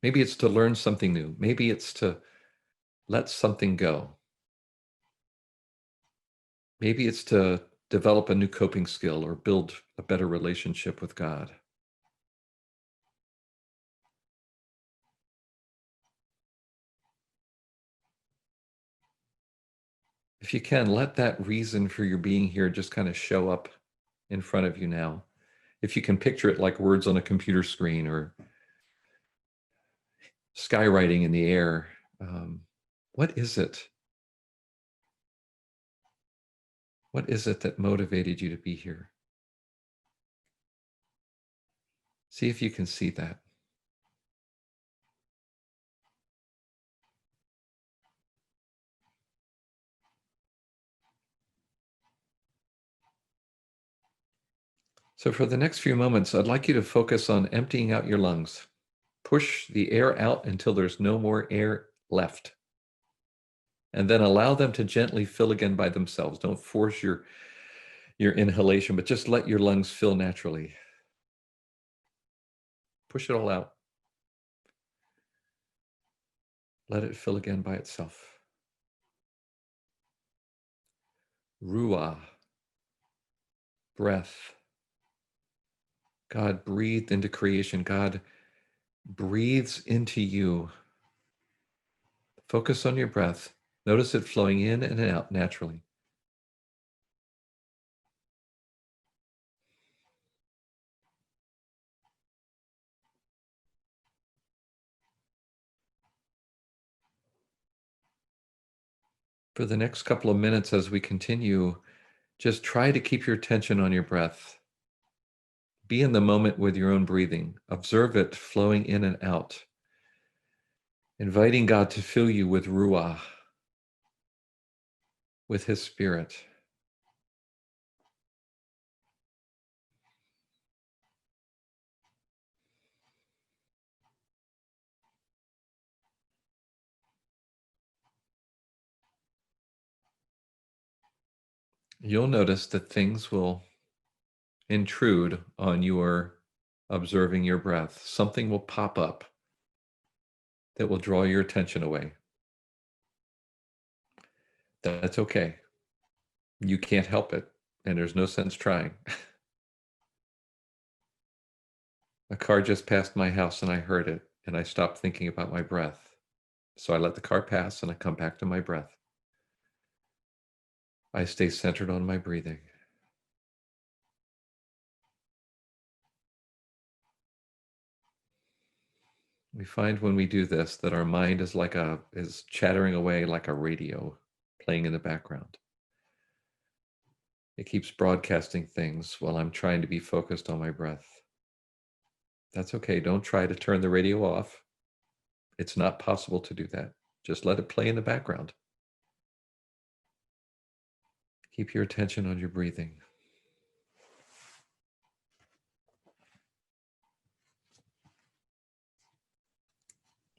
Maybe it's to learn something new. Maybe it's to let something go. Maybe it's to develop a new coping skill or build a better relationship with God. If you can, let that reason for your being here just kind of show up in front of you now. If you can picture it like words on a computer screen or skywriting in the air, what is it? What is it that motivated you to be here? See if you can see that. So for the next few moments, I'd like you to focus on emptying out your lungs. Push the air out until there's no more air left. And then allow them to gently fill again by themselves. Don't force your inhalation, but just let your lungs fill naturally. Push it all out. Let it fill again by itself. Ruah, breath. God breathed into creation. God breathes into you. Focus on your breath. Notice it flowing in and out naturally. For the next couple of minutes as we continue, just try to keep your attention on your breath. Be in the moment with your own breathing. Observe it flowing in and out. Inviting God to fill you with Ruah, with His Spirit. You'll notice that things will intrude on your observing your breath. Something will pop up that will draw your attention away. That's okay. You can't help it, and there's no sense trying. A car just passed my house and I heard it, and I stopped thinking about my breath. So I let the car pass and I come back to my breath. I stay centered on my breathing. We find when we do this that our mind is chattering away like a radio playing in the background. It keeps broadcasting things while I'm trying to be focused on my breath. That's okay. Don't try to turn the radio off. It's not possible to do that. Just let it play in the background. Keep your attention on your breathing.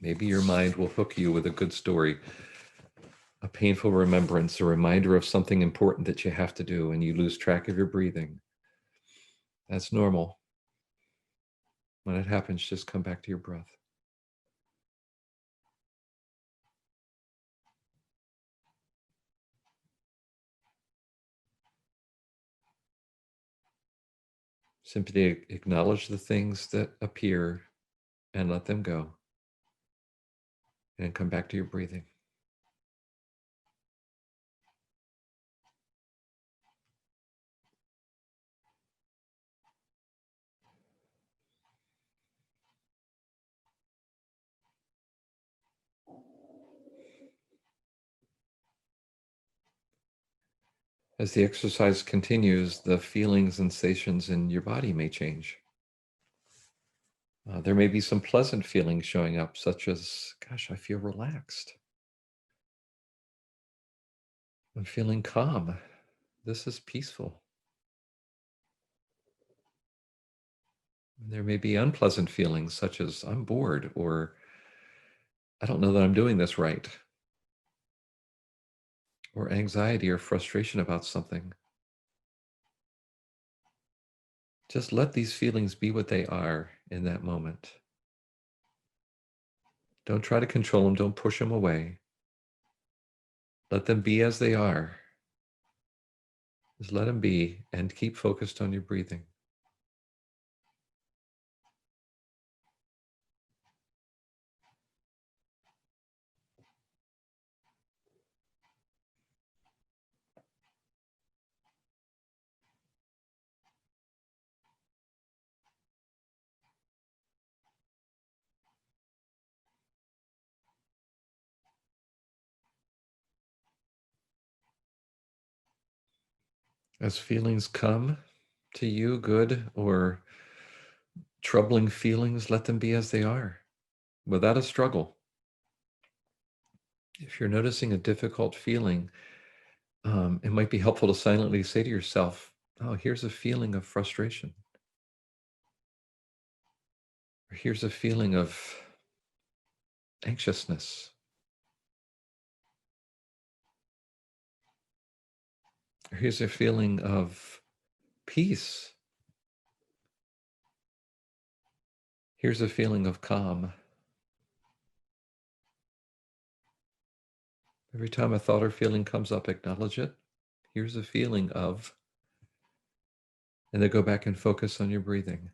Maybe your mind will hook you with a good story, a painful remembrance, a reminder of something important that you have to do, and you lose track of your breathing. That's normal. When it happens, just come back to your breath. Simply acknowledge the things that appear and let them go. And come back to your breathing. As the exercise continues, the feelings and sensations in your body may change. There may be some pleasant feelings showing up, such as, gosh, I feel relaxed. I'm feeling calm. This is peaceful. There may be unpleasant feelings, such as I'm bored, or I don't know that I'm doing this right, or anxiety or frustration about something. Just let these feelings be what they are in that moment. Don't try to control them. Don't push them away. Let them be as they are. Just let them be and keep focused on your breathing. As feelings come to you, good or troubling feelings, let them be as they are, without a struggle. If you're noticing a difficult feeling, it might be helpful to silently say to yourself, oh, here's a feeling of frustration. Or here's a feeling of anxiousness. Or here's a feeling of peace. Here's a feeling of calm. Every time a thought or feeling comes up, acknowledge it. Here's a feeling of, and then go back and focus on your breathing.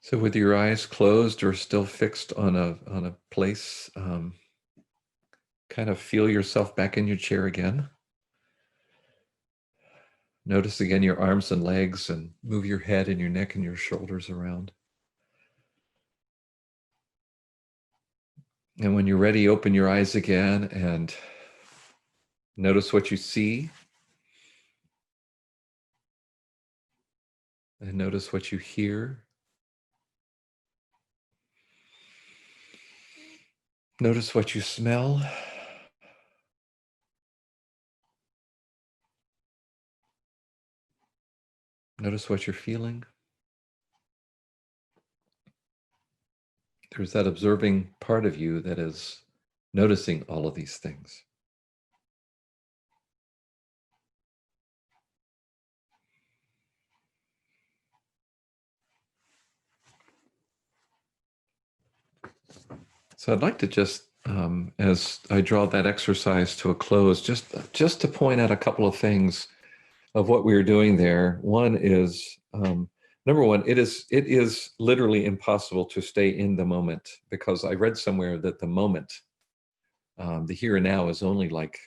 So with your eyes closed or still fixed on a place, kind of feel yourself back in your chair again. Notice again your arms and legs and move your head and your neck and your shoulders around. And when you're ready, open your eyes again and notice what you see. And notice what you hear. Notice what you smell. Notice what you're feeling. There's that observing part of you that is noticing all of these things. So I'd like to just, as I draw that exercise to a close, just to point out a couple of things of what we were doing there. One is, number one, it is literally impossible to stay in the moment, because I read somewhere that the moment, the here and now, is only like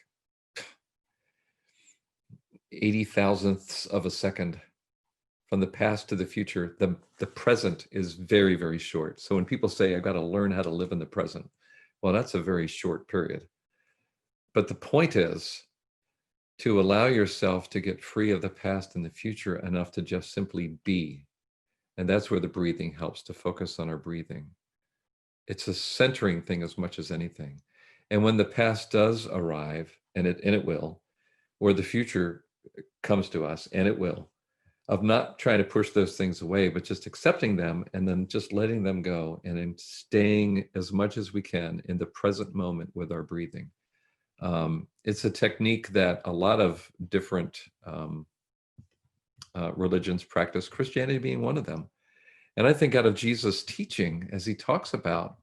80 thousandths of a second. From the past to the future, the present is very, very short. So when people say, I've got to learn how to live in the present, well, that's a very short period. But the point is to allow yourself to get free of the past and the future enough to just simply be. And that's where the breathing helps, to focus on our breathing. It's a centering thing as much as anything. And when the past does arrive, and it will, or the future comes to us, and it will, of not trying to push those things away, but just accepting them and then just letting them go, and then staying as much as we can in the present moment with our breathing. It's a technique that a lot of different religions practice, Christianity being one of them. And I think out of Jesus' teaching, as he talks about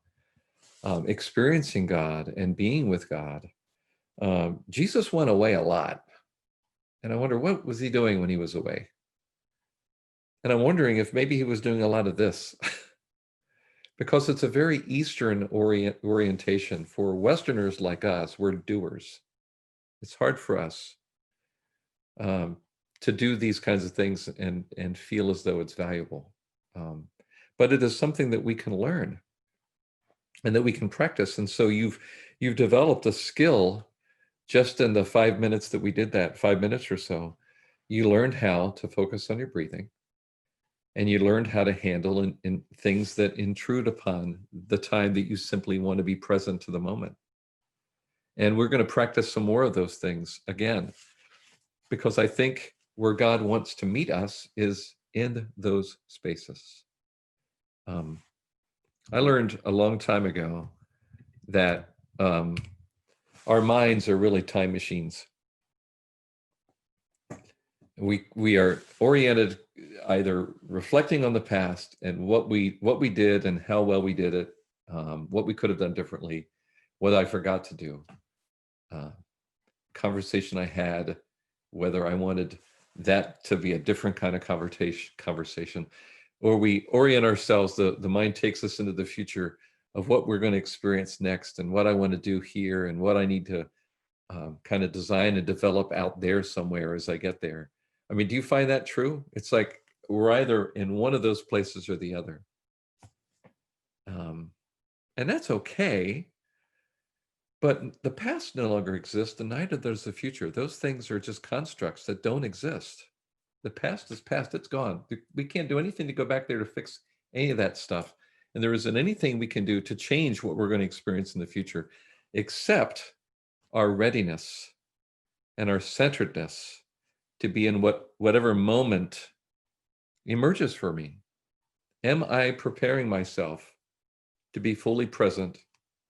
experiencing God and being with God, Jesus went away a lot. And I wonder, what was he doing when he was away? And I'm wondering if maybe he was doing a lot of this, because it's a very Eastern orientation. For Westerners like us, we're doers. It's hard for us to do these kinds of things and feel as though it's valuable. But it is something that we can learn and that we can practice. And so you've developed a skill just in the 5 minutes that we did that, 5 minutes or so. You learned how to focus on your breathing, and you learned how to handle in things that intrude upon the time that you simply want to be present to the moment. And we're going to practice some more of those things again, because I think where God wants to meet us is in those spaces. I learned a long time ago that our minds are really time machines. We are oriented either reflecting on the past and what we did and how well we did it, what we could have done differently, what I forgot to do, conversation I had, whether I wanted that to be a different kind of conversation, or we orient ourselves, the mind takes us into the future of what we're going to experience next and what I want to do here and what I need to kind of design and develop out there somewhere as I get there. I mean, do you find that true? It's like we're either in one of those places or the other. And that's okay. But the past no longer exists, and neither does the future. Those things are just constructs that don't exist. The past is past, it's gone. We can't do anything to go back there to fix any of that stuff. And there isn't anything we can do to change what we're going to experience in the future, except our readiness and our centeredness to be in whatever moment emerges for me. Am I preparing myself to be fully present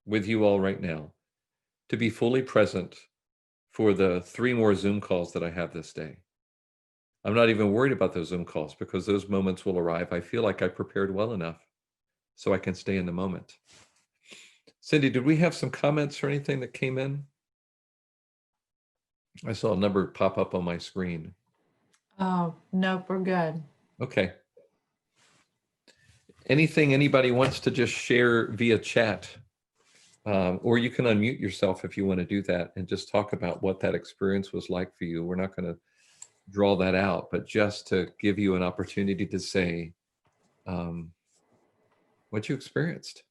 with you all right now, to be fully present for the 3 more Zoom calls that I have this day? I'm not even worried about those Zoom calls because those moments will arrive. I feel like I prepared well enough so I can stay in the moment. Cindy, did we have some comments or anything that came in? I saw a number pop up on my screen. Oh, nope, we're good. Okay. Anything anybody wants to just share via chat? Or you can unmute yourself if you want to do that and just talk about what that experience was like for you. We're not going to draw that out, but just to give you an opportunity to say what you experienced.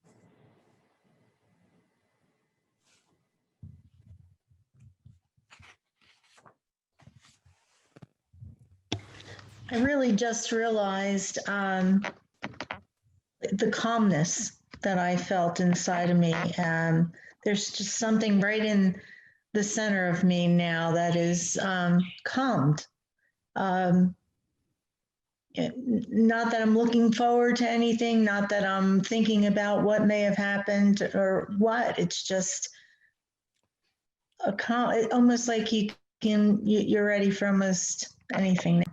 I really just realized the calmness that I felt inside of me. There's just something right in the center of me now that is calmed. Not that I'm looking forward to anything, not that I'm thinking about what may have happened or what. It's just a calm, almost like you're ready for almost anything.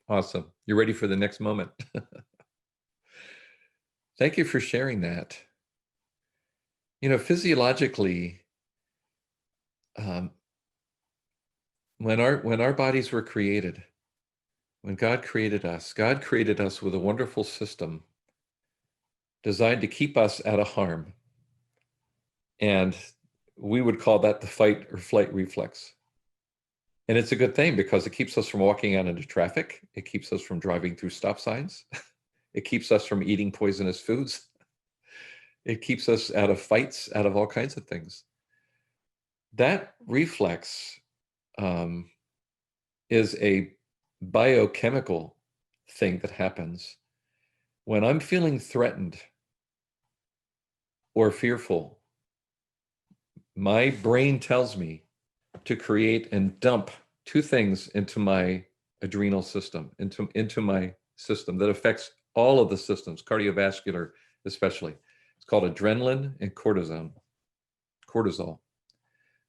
Awesome. You're ready for the next moment. Thank you for sharing that. You know, physiologically, when our bodies were created, when God created us with a wonderful system designed to keep us out of harm. And we would call that the fight or flight reflex. And it's a good thing because it keeps us from walking out into traffic. It keeps us from driving through stop signs. It keeps us from eating poisonous foods. It keeps us out of fights, out of all kinds of things. That reflex is a biochemical thing that happens when I'm feeling threatened or fearful. My brain tells me to create and dump two things into my adrenal system, into my system that affects all of the systems, cardiovascular especially. It's called adrenaline and cortisol.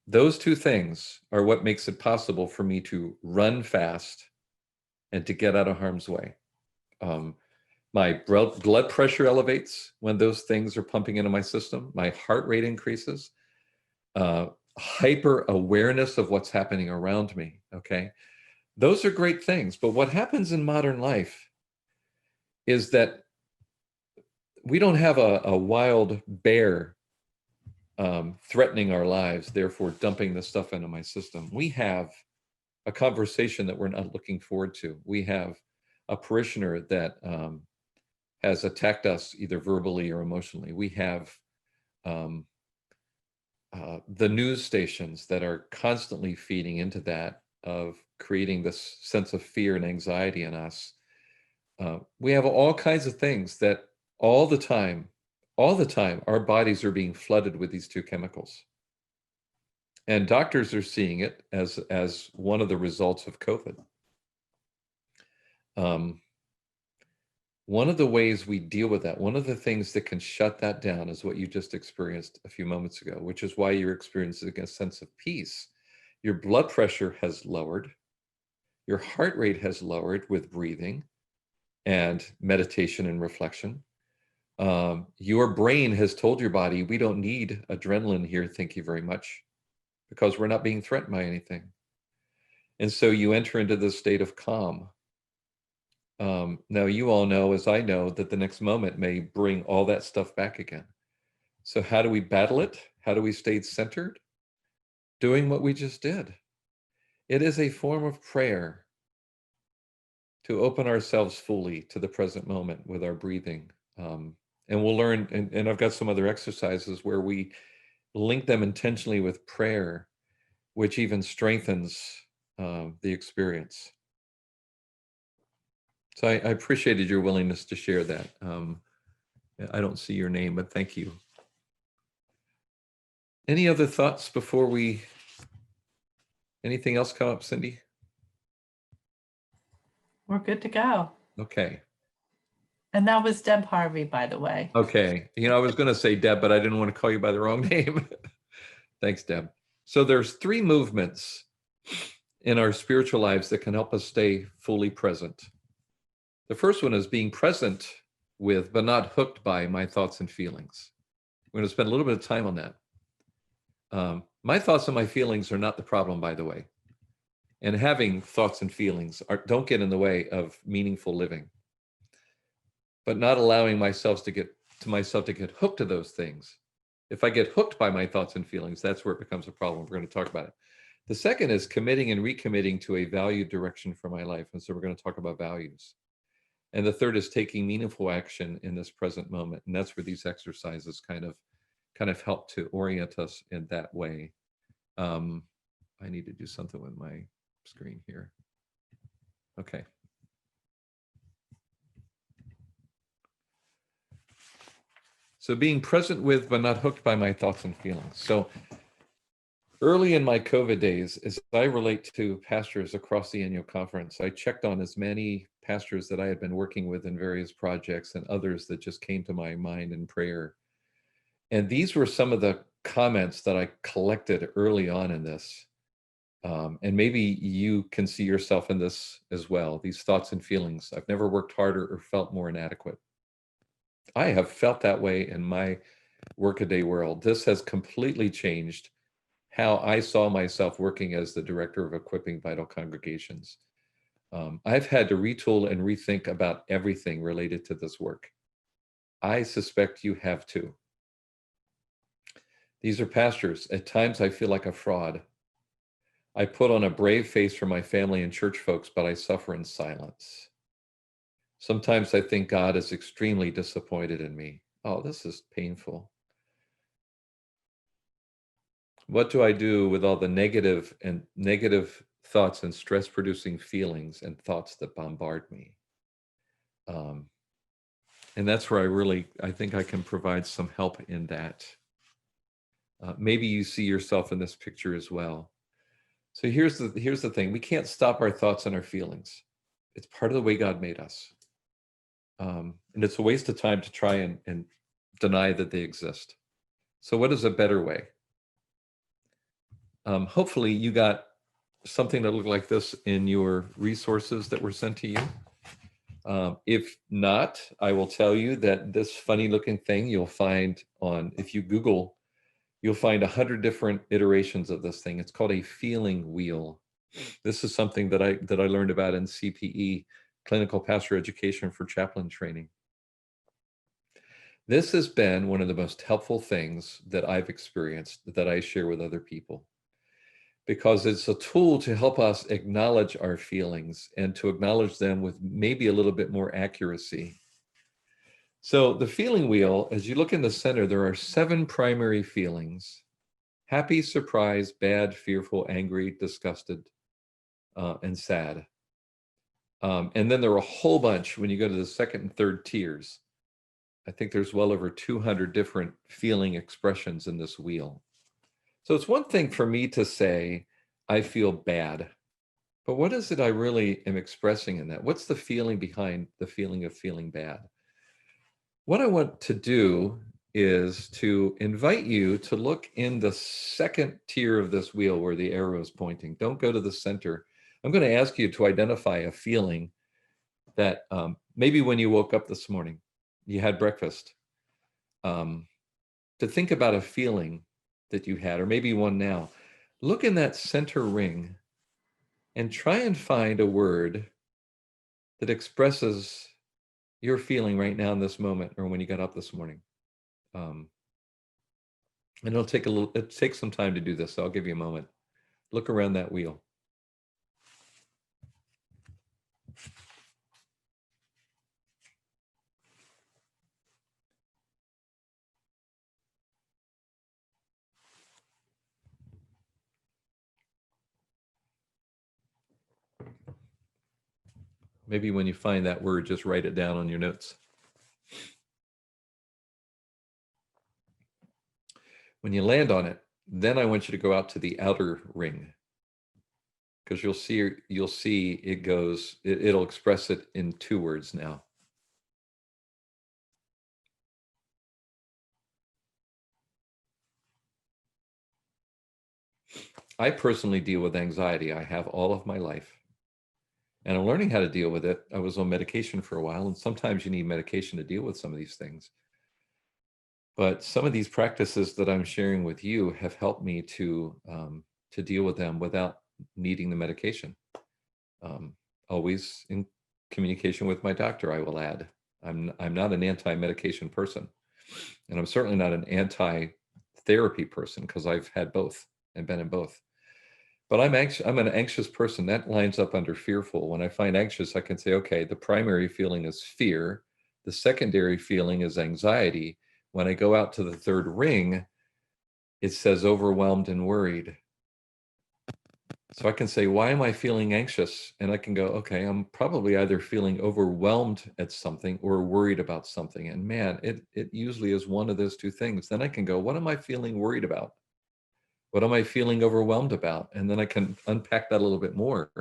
Those two things are what makes it possible for me to run fast and to get out of harm's way. My blood pressure elevates when those things are pumping into my system. My heart rate increases. Hyper awareness of what's happening around me. Okay. Those are great things. But what happens in modern life is that we don't have a wild bear threatening our lives, therefore dumping the stuff into my system. We have a conversation that we're not looking forward to. We have a parishioner that has attacked us either verbally or emotionally. We have the news stations that are constantly feeding into that, of creating this sense of fear and anxiety in us. We have all kinds of things that all the time, our bodies are being flooded with these two chemicals. And doctors are seeing it as one of the results of COVID. One of the ways we deal with that, one of the things that can shut that down is what you just experienced a few moments ago, which is why you're experiencing a sense of peace. Your blood pressure has lowered. Your heart rate has lowered with breathing and meditation and reflection. Your brain has told your body, we don't need adrenaline here, thank you very much, because we're not being threatened by anything. And so you enter into this state of calm. Now, you all know, as I know, that the next moment may bring all that stuff back again. So how do we battle it? How do we stay centered? Doing what we just did. It is a form of prayer to open ourselves fully to the present moment with our breathing. And we'll learn, and I've got some other exercises where we link them intentionally with prayer, which even strengthens the experience. So I appreciated your willingness to share that. I don't see your name, but thank you. Any other thoughts before anything else come up, Cindy? We're good to go. Okay. And that was Deb Harvey, by the way. Okay. I was going to say Deb, but I didn't want to call you by the wrong name. Thanks, Deb. So there's 3 movements in our spiritual lives that can help us stay fully present. The first one is being present with, but not hooked by, my thoughts and feelings. We're going to spend a little bit of time on that. My thoughts and my feelings are not the problem, by the way. And having thoughts and feelings don't get in the way of meaningful living. But not allowing myself to get hooked to those things. If I get hooked by my thoughts and feelings, that's where it becomes a problem. We're going to talk about it. The second is committing and recommitting to a valued direction for my life. And so we're going to talk about values. And the third is taking meaningful action in this present moment. And that's where these exercises kind of help to orient us in that way. I need to do something with my screen here. Okay. So being present with, but not hooked by, my thoughts and feelings. So early in my COVID days, as I relate to pastors across the annual conference, I checked on as many pastors that I had been working with in various projects and others that just came to my mind in prayer. And these were some of the comments that I collected early on in this. And maybe you can see yourself in this as well, these thoughts and feelings. I've never worked harder or felt more inadequate. I have felt that way in my workaday world. This has completely changed how I saw myself working as the director of equipping vital congregations. I've had to retool and rethink about everything related to this work. I suspect you have too. These are pastors. At times I feel like a fraud. I put on a brave face for my family and church folks, but I suffer in silence. Sometimes I think God is extremely disappointed in me. Oh, this is painful. What do I do with all the negative thoughts and stress-producing feelings and thoughts that bombard me? And that's where I think I can provide some help in that. Maybe you see yourself in this picture as well. So here's the thing. We can't stop our thoughts and our feelings. It's part of the way God made us. And it's a waste of time to try and deny that they exist. So what is a better way? Hopefully you got something that looked like this in your resources that were sent to you. If not, I will tell you that this funny looking thing you'll find on, if you Google, you'll find 100 different iterations of this thing. It's called a feeling wheel. This is something that I learned about in CPE, Clinical Pastor Education for Chaplain Training. This has been one of the most helpful things that I've experienced that I share with other people, because it's a tool to help us acknowledge our feelings and to acknowledge them with maybe a little bit more accuracy. So the feeling wheel, as you look in the center, there are 7 primary feelings: happy, surprised, bad, fearful, angry, disgusted, and sad. And then there are a whole bunch when you go to the second and third tiers. I think there's well over 200 different feeling expressions in this wheel. So it's one thing for me to say, I feel bad, but what is it I really am expressing in that? What's the feeling behind the feeling of feeling bad? What I want to do is to invite you to look in the second tier of this wheel where the arrow is pointing. Don't go to the center. I'm going to ask you to identify a feeling that maybe when you woke up this morning, you had breakfast, to think about a feeling that you had, or maybe one now. Look in that center ring and try and find a word that expresses your feeling right now in this moment, or when you got up this morning. And it'll take some time to do this, so I'll give you a moment. Look around that wheel. Maybe when you find that word, just write it down on your notes. When you land on it, then I want you to go out to the outer ring, because you'll see it goes, it'll express it in 2 words now. I personally deal with anxiety. I have all of my life. And I'm learning how to deal with it. I was on medication for a while, and sometimes you need medication to deal with some of these things. But some of these practices that I'm sharing with you have helped me to deal with them without needing the medication. Always in communication with my doctor, I will add. I'm not an anti-medication person, and I'm certainly not an anti-therapy person, because I've had both and been in both. But I'm an anxious person. That lines up under fearful. When I find anxious, I can say, okay, the primary feeling is fear. The secondary feeling is anxiety. When I go out to the third ring, it says overwhelmed and worried. So I can say, why am I feeling anxious? And I can go, okay, I'm probably either feeling overwhelmed at something or worried about something. And man, it usually is one of those 2 things. Then I can go, what am I feeling worried about? What am I feeling overwhelmed about? And then I can unpack that a little bit more.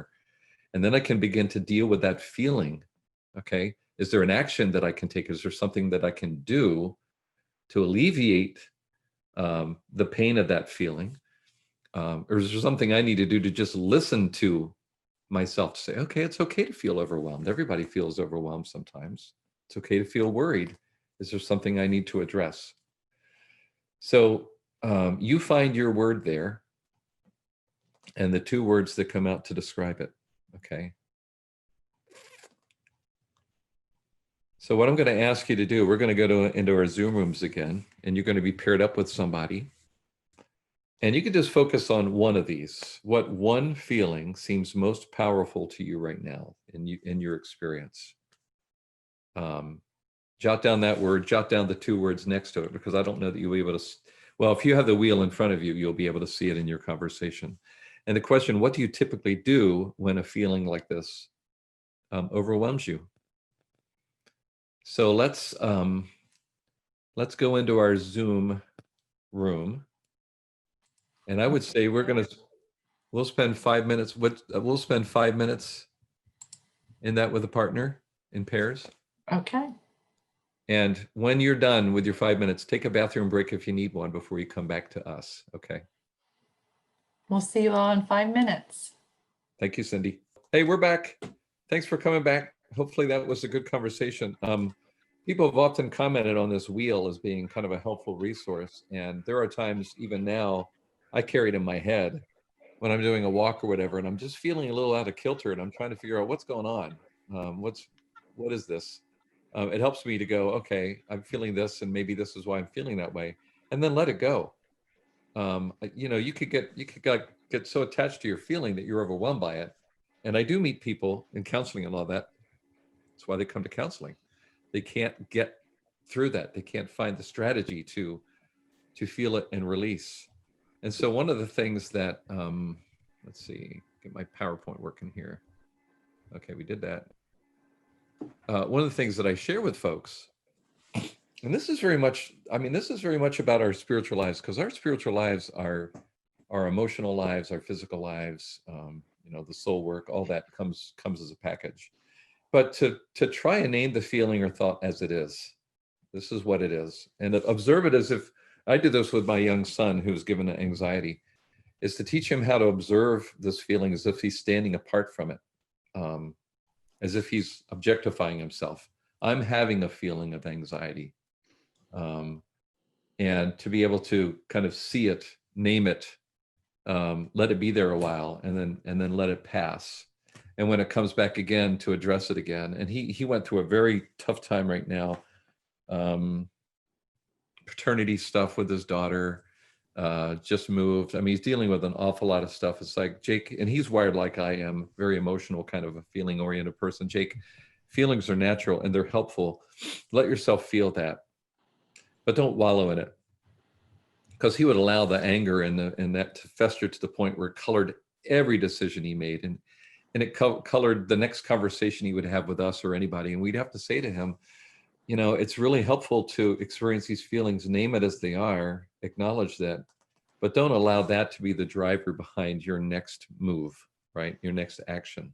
And then I can begin to deal with that feeling. Okay, is there an action that I can take? Is there something that I can do to alleviate the pain of that feeling? Or is there something I need to do to just listen to myself to say, okay, it's okay to feel overwhelmed. Everybody feels overwhelmed sometimes. It's okay to feel worried. Is there something I need to address? So you find your word there and the 2 words that come out to describe it, okay? So what I'm going to ask you to do, we're going to go into our Zoom rooms again, and you're going to be paired up with somebody. And you can just focus on one of these. What one feeling seems most powerful to you right now in your experience? Jot down that word, jot down the 2 words next to it, because I don't know that you'll be able to, well, if you have the wheel in front of you, you'll be able to see it in your conversation. And the question, what do you typically do when a feeling like this overwhelms you? So let's go into our Zoom room. And I would say we're going to, We'll spend 5 minutes. We'll spend 5 minutes in that with a partner in pairs. Okay. And when you're done with your 5 minutes, take a bathroom break if you need one before you come back to us. Okay. We'll see you all in 5 minutes. Thank you, Cindy. Hey, we're back. Thanks for coming back. Hopefully that was a good conversation. People have often commented on this wheel as being kind of a helpful resource. And there are times, even now, I carry it in my head when I'm doing a walk or whatever, and I'm just feeling a little out of kilter, and I'm trying to figure out what's going on. What is this? It helps me to go, okay, I'm feeling this, and maybe this is why I'm feeling that way, and then let it go. You could get so attached to your feeling that you're overwhelmed by it. And I do meet people in counseling and all that. That's why they come to counseling. They can't get through that. They can't find the strategy to feel it and release. And so one of the things that, let's see, get my PowerPoint working here. Okay, we did that. One of the things that I share with folks, and this is very much about our spiritual lives, because our spiritual lives are our emotional lives, our physical lives, the soul work, all that comes as a package. But to try and name the feeling or thought as it is. This is what it is. And observe it as if, I did this with my young son who's given anxiety, is to teach him how to observe this feeling as if he's standing apart from it, as if he's objectifying himself. I'm having a feeling of anxiety. And to be able to kind of see it, name it, let it be there a while, and then let it pass. And when it comes back again, to address it again. And he went through a very tough time right now. Paternity stuff with his daughter, just moved. I mean, he's dealing with an awful lot of stuff. It's like, Jake, and he's wired like I am, very emotional, kind of a feeling oriented person. Jake, feelings are natural and they're helpful. Let yourself feel that, but don't wallow in it. Because he would allow the anger and that to fester to the point where it colored every decision he made. And it colored the next conversation he would have with us or anybody. And we'd have to say to him, it's really helpful to experience these feelings, name it as they are, acknowledge that, but don't allow that to be the driver behind your next move, right? Your next action.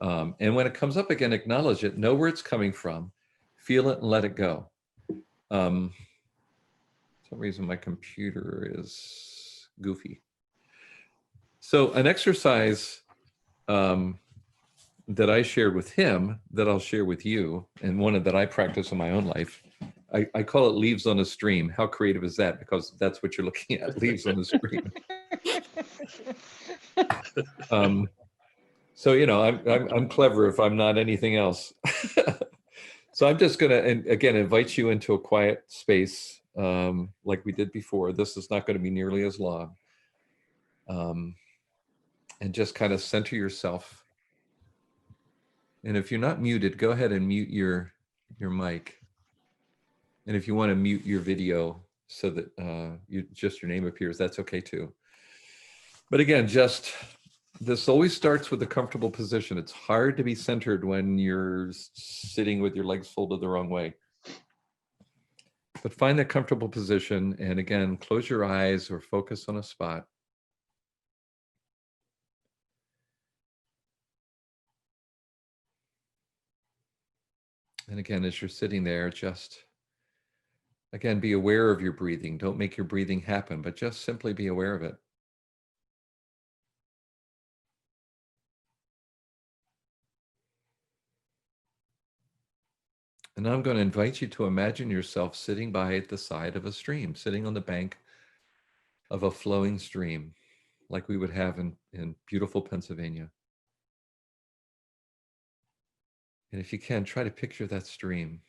And when it comes up again, acknowledge it, know where it's coming from, feel it and let it go. For some reason, my computer is goofy. So an exercise that I shared with him, that I'll share with you, and one that I practice in my own life, I call it leaves on a stream. How creative is that? Because that's what you're looking at, leaves on the stream. So, I'm clever if I'm not anything else. So I'm just going to, and again, invite you into a quiet space like we did before. This is not going to be nearly as long. And just kind of center yourself. And if you're not muted, go ahead and mute your mic. And if you want to mute your video so that just your name appears, that's okay too. But again, this always starts with a comfortable position. It's hard to be centered when you're sitting with your legs folded the wrong way. But find that comfortable position. And again, close your eyes or focus on a spot. And again, as you're sitting there, just, again, be aware of your breathing. Don't make your breathing happen, but just simply be aware of it. And now I'm going to invite you to imagine yourself sitting by the side of a stream, sitting on the bank of a flowing stream, like we would have in beautiful Pennsylvania. And if you can, try to picture that stream.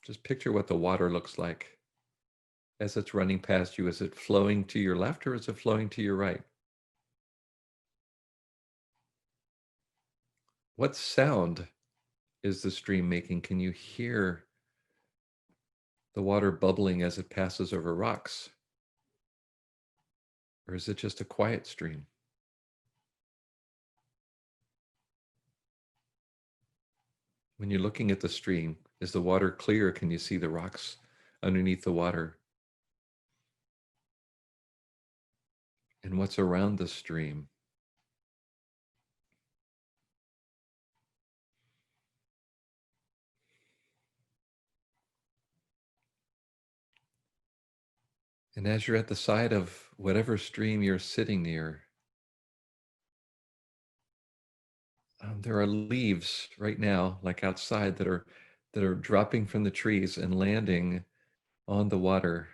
Just picture what the water looks like as it's running past you. Is it flowing to your left or is it flowing to your right? What sound is the stream making? Can you hear the water bubbling as it passes over rocks? Or is it just a quiet stream? When you're looking at the stream, is the water clear? Can you see the rocks underneath the water? and what's around the stream. And as you're at the side of whatever stream you're sitting near, there are leaves right now, like outside, that are dropping from the trees and landing on the water.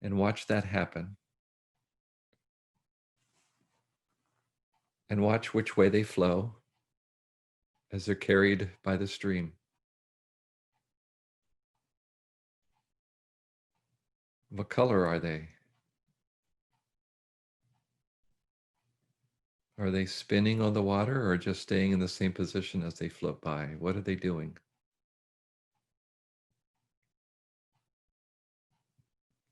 And watch that happen. And watch which way they flow as they're carried by the stream. What color are they? Are they spinning on the water or just staying in the same position as they float by? What are they doing?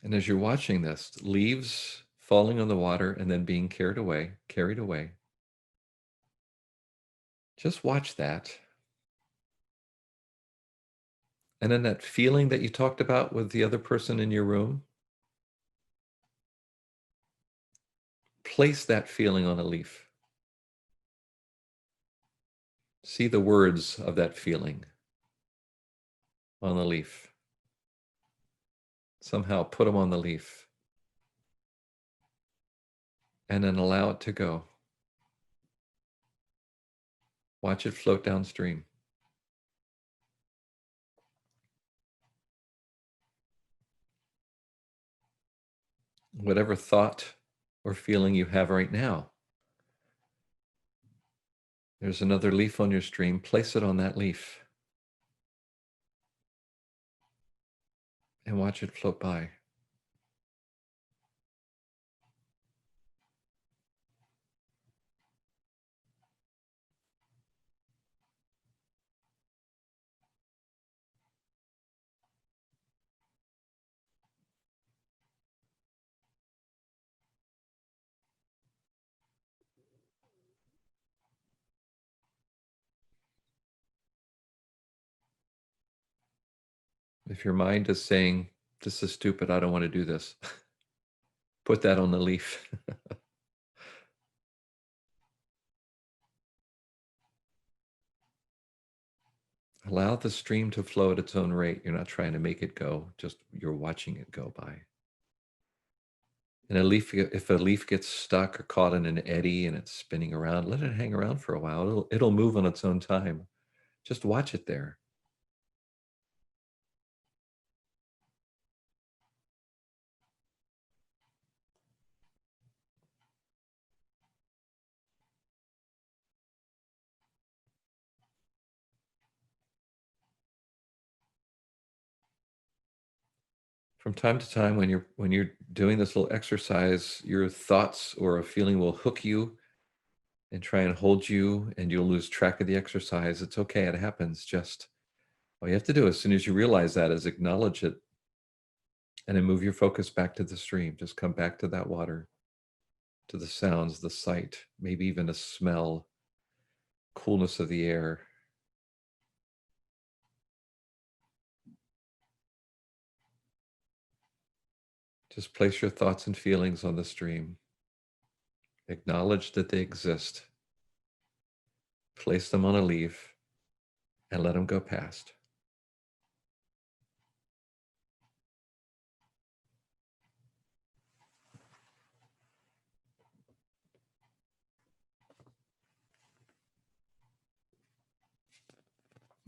And as you're watching this, leaves falling on the water and then being carried away. Just watch that. And then that feeling that you talked about with the other person in your room, place that feeling on a leaf. See the words of that feeling on the leaf. Somehow put them on the leaf. And then allow it to go. Watch it float downstream. Whatever thought or feeling you have right now, there's another leaf on your stream, place it on that leaf. And watch it float by. If your mind is saying, this is stupid, I don't want to do this, put that on the leaf. Allow the stream to flow at its own rate. You're not trying to make it go, just you're watching it go by. And if a leaf gets stuck or caught in an eddy and it's spinning around, let it hang around for a while. It'll move on its own time. Just watch it there. From time to time, when you're doing this little exercise, your thoughts or a feeling will hook you and try and hold you, and you'll lose track of the exercise. It's okay, it happens. Just all you have to do as soon as you realize that is acknowledge it and then move your focus back to the stream. Just come back to that water, to the sounds, the sight, maybe even a smell, coolness of the air. Just place your thoughts and feelings on the stream. Acknowledge that they exist. Place them on a leaf and let them go past.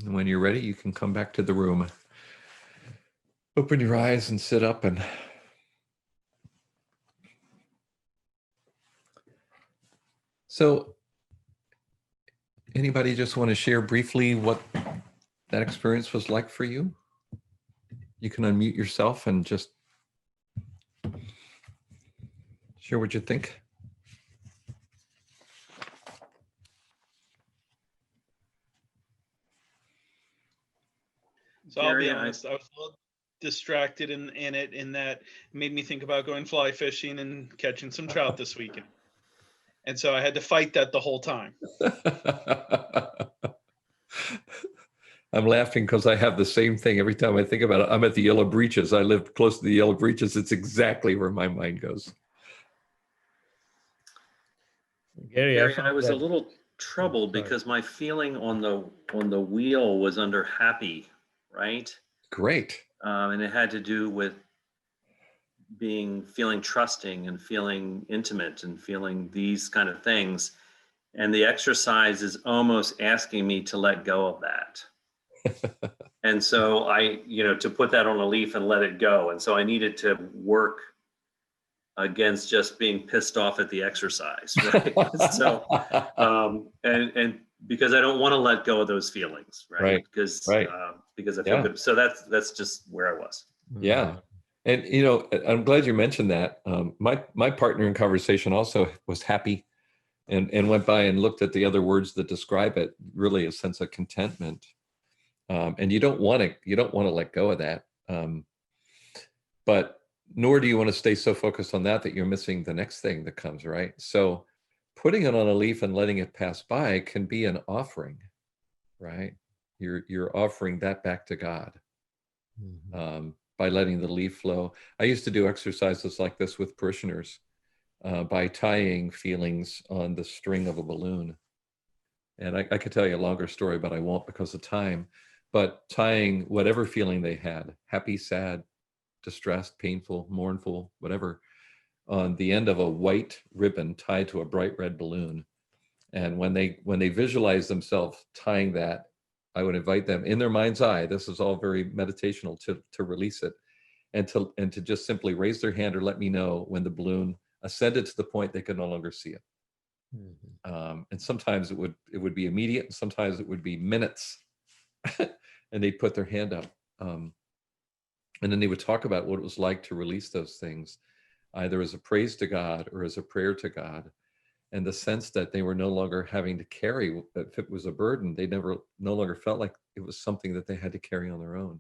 And when you're ready, you can come back to the room. Open your eyes and sit up. And so, anybody just want to share briefly what that experience was like for you? You can unmute yourself and just share what you think. So I'll be Gary, honest, I was a little distracted in it, in that it made me think about going fly fishing and catching some trout this weekend. And so I had to fight that the whole time. I'm laughing because I have the same thing every time I think about it. I'm at the Yellow Breeches. I live close to the Yellow Breeches. It's exactly where my mind goes. Gary, Gary, I found was a that- little troubled sorry. because my feeling on the wheel was under happy, right? Great. And it had to do with feeling trusting and feeling intimate and feeling these kind of things. And the exercise is almost asking me to let go of that. And so to put that on a leaf and let it go. And so I needed to work against just being pissed off at the exercise, right? So, and because I don't want to let go of those feelings, right? Right, Because right. because I feel Yeah. good. So that's just where I was. Yeah. And, I'm glad you mentioned that. My partner in conversation also was happy and went by and looked at the other words that describe it, really a sense of contentment. And you don't want to let go of that. But nor do you want to stay so focused on that you're missing the next thing that comes, right? So putting it on a leaf and letting it pass by can be an offering, right? You're offering that back to God. By letting the leaf flow. I used to do exercises like this with parishioners by tying feelings on the string of a balloon. And I could tell you a longer story, but I won't because of time. But tying whatever feeling they had, happy, sad, distressed, painful, mournful, whatever, on the end of a white ribbon tied to a bright red balloon. And when they visualize themselves tying that, I would invite them in their mind's eye. This is all very meditational to release it, and to just simply raise their hand or let me know when the balloon ascended to the point they could no longer see it. And sometimes it would be immediate, and sometimes it would be minutes, and they'd put their hand up, and then they would talk about what it was like to release those things, either as a praise to God or as a prayer to God. And the sense that they were no longer having to carry, if it was a burden, they no longer felt like it was something that they had to carry on their own.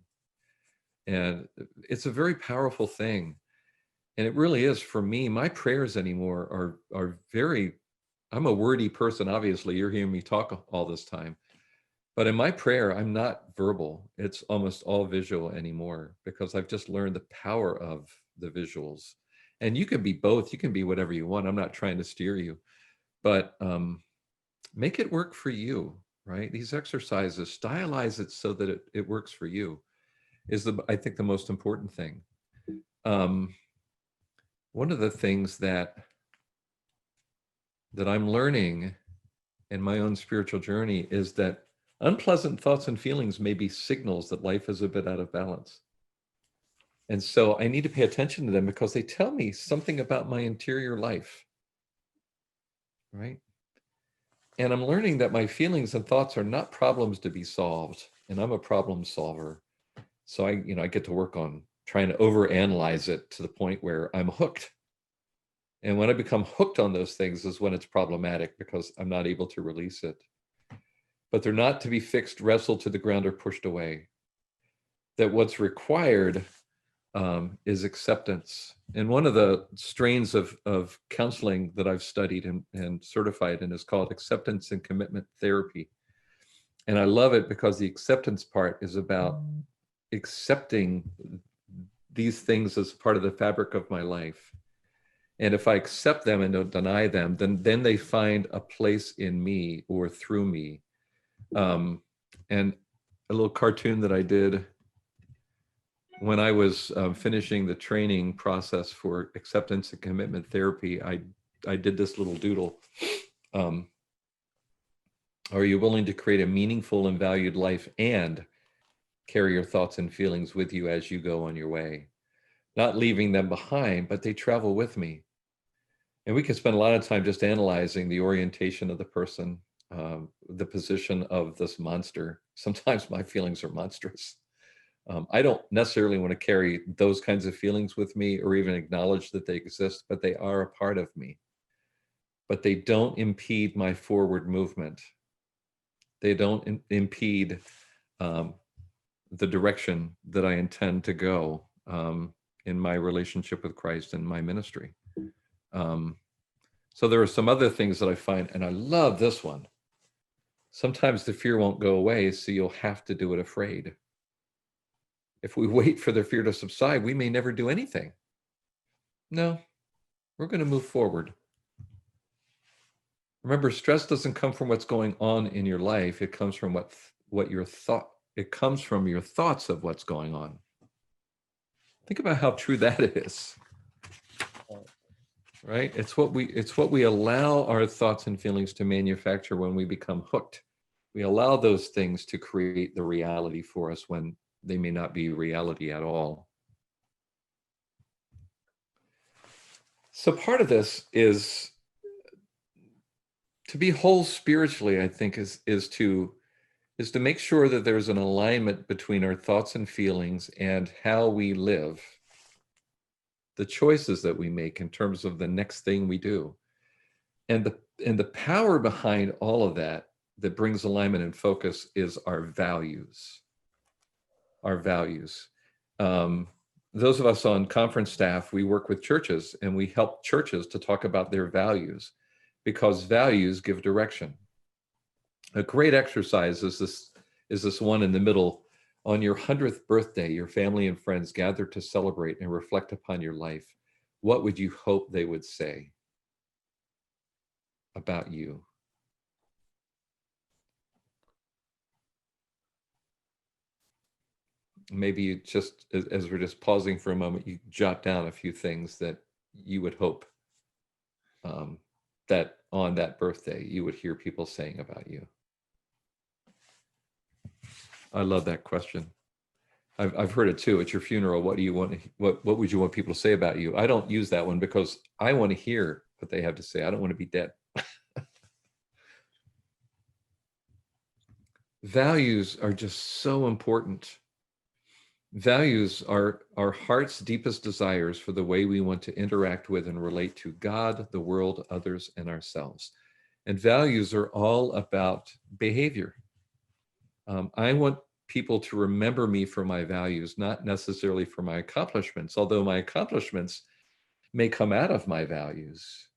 And it's a very powerful thing. And it really is. For me, my prayers anymore are very, I'm a wordy person, obviously. You're hearing me talk all this time. But in my prayer, I'm not verbal. It's almost all visual anymore, because I've just learned the power of the visuals. And you can be both. You can be whatever you want. I'm not trying to steer you. But make it work for you, right? These exercises, stylize it so that it works for you is I think the most important thing. One of the things that I'm learning in my own spiritual journey is that unpleasant thoughts and feelings may be signals that life is a bit out of balance. And so I need to pay attention to them because they tell me something about my interior life, right? And I'm learning that my feelings and thoughts are not problems to be solved, and I'm a problem solver. So I get to work on trying to overanalyze it to the point where I'm hooked. And when I become hooked on those things is when it's problematic, because I'm not able to release it. But they're not to be fixed, wrestled to the ground, or pushed away. That what's required is acceptance. And one of the strains of counseling that I've studied and certified in is called acceptance and commitment therapy. And I love it because the acceptance part is about accepting these things as part of the fabric of my life. And if I accept them and don't deny them, then they find a place in me or through me. And a little cartoon that I did when I was finishing the training process for acceptance and commitment therapy, I did this little doodle. Are you willing to create a meaningful and valued life and carry your thoughts and feelings with you as you go on your way? Not leaving them behind, but they travel with me. And we can spend a lot of time just analyzing the orientation of the person, the position of this monster. Sometimes my feelings are monstrous. I don't necessarily want to carry those kinds of feelings with me or even acknowledge that they exist, but they are a part of me. But they don't impede my forward movement. They don't impede the direction that I intend to go in my relationship with Christ and my ministry. So there are some other things that I find, and I love this one. Sometimes the fear won't go away, so you'll have to do it afraid. If we wait for the fear to subside, we may never do anything. No, we're going to move forward. Remember, stress doesn't come from what's going on in your life. It comes from what your thought, it comes from your thoughts of what's going on. Think about how true that is. Right? It's what we allow our thoughts and feelings to manufacture when we become hooked. We allow those things to create the reality for us when they may not be reality at all. So part of this is to be whole spiritually, I think, is to make sure that there's an alignment between our thoughts and feelings and how we live, the choices that we make in terms of the next thing we do. And the power behind all of that brings alignment and focus is our values. Our values. Those of us on conference staff, we work with churches and we help churches to talk about their values because values give direction. A great exercise is this one in the middle. On your 100th birthday, your family and friends gather to celebrate and reflect upon your life. What would you hope they would say about you? Maybe you just, as we're just pausing for a moment, you jot down a few things that you would hope that on that birthday you would hear people saying about you. I love that question. I've heard it too. At your funeral, what do you want? What would you want people to say about you? I don't use that one because I want to hear what they have to say. I don't want to be dead. Values are just so important. Values are our heart's deepest desires for the way we want to interact with and relate to God, the world, others, and ourselves. And values are all about behavior. I want people to remember me for my values, not necessarily for my accomplishments, although my accomplishments may come out of my values.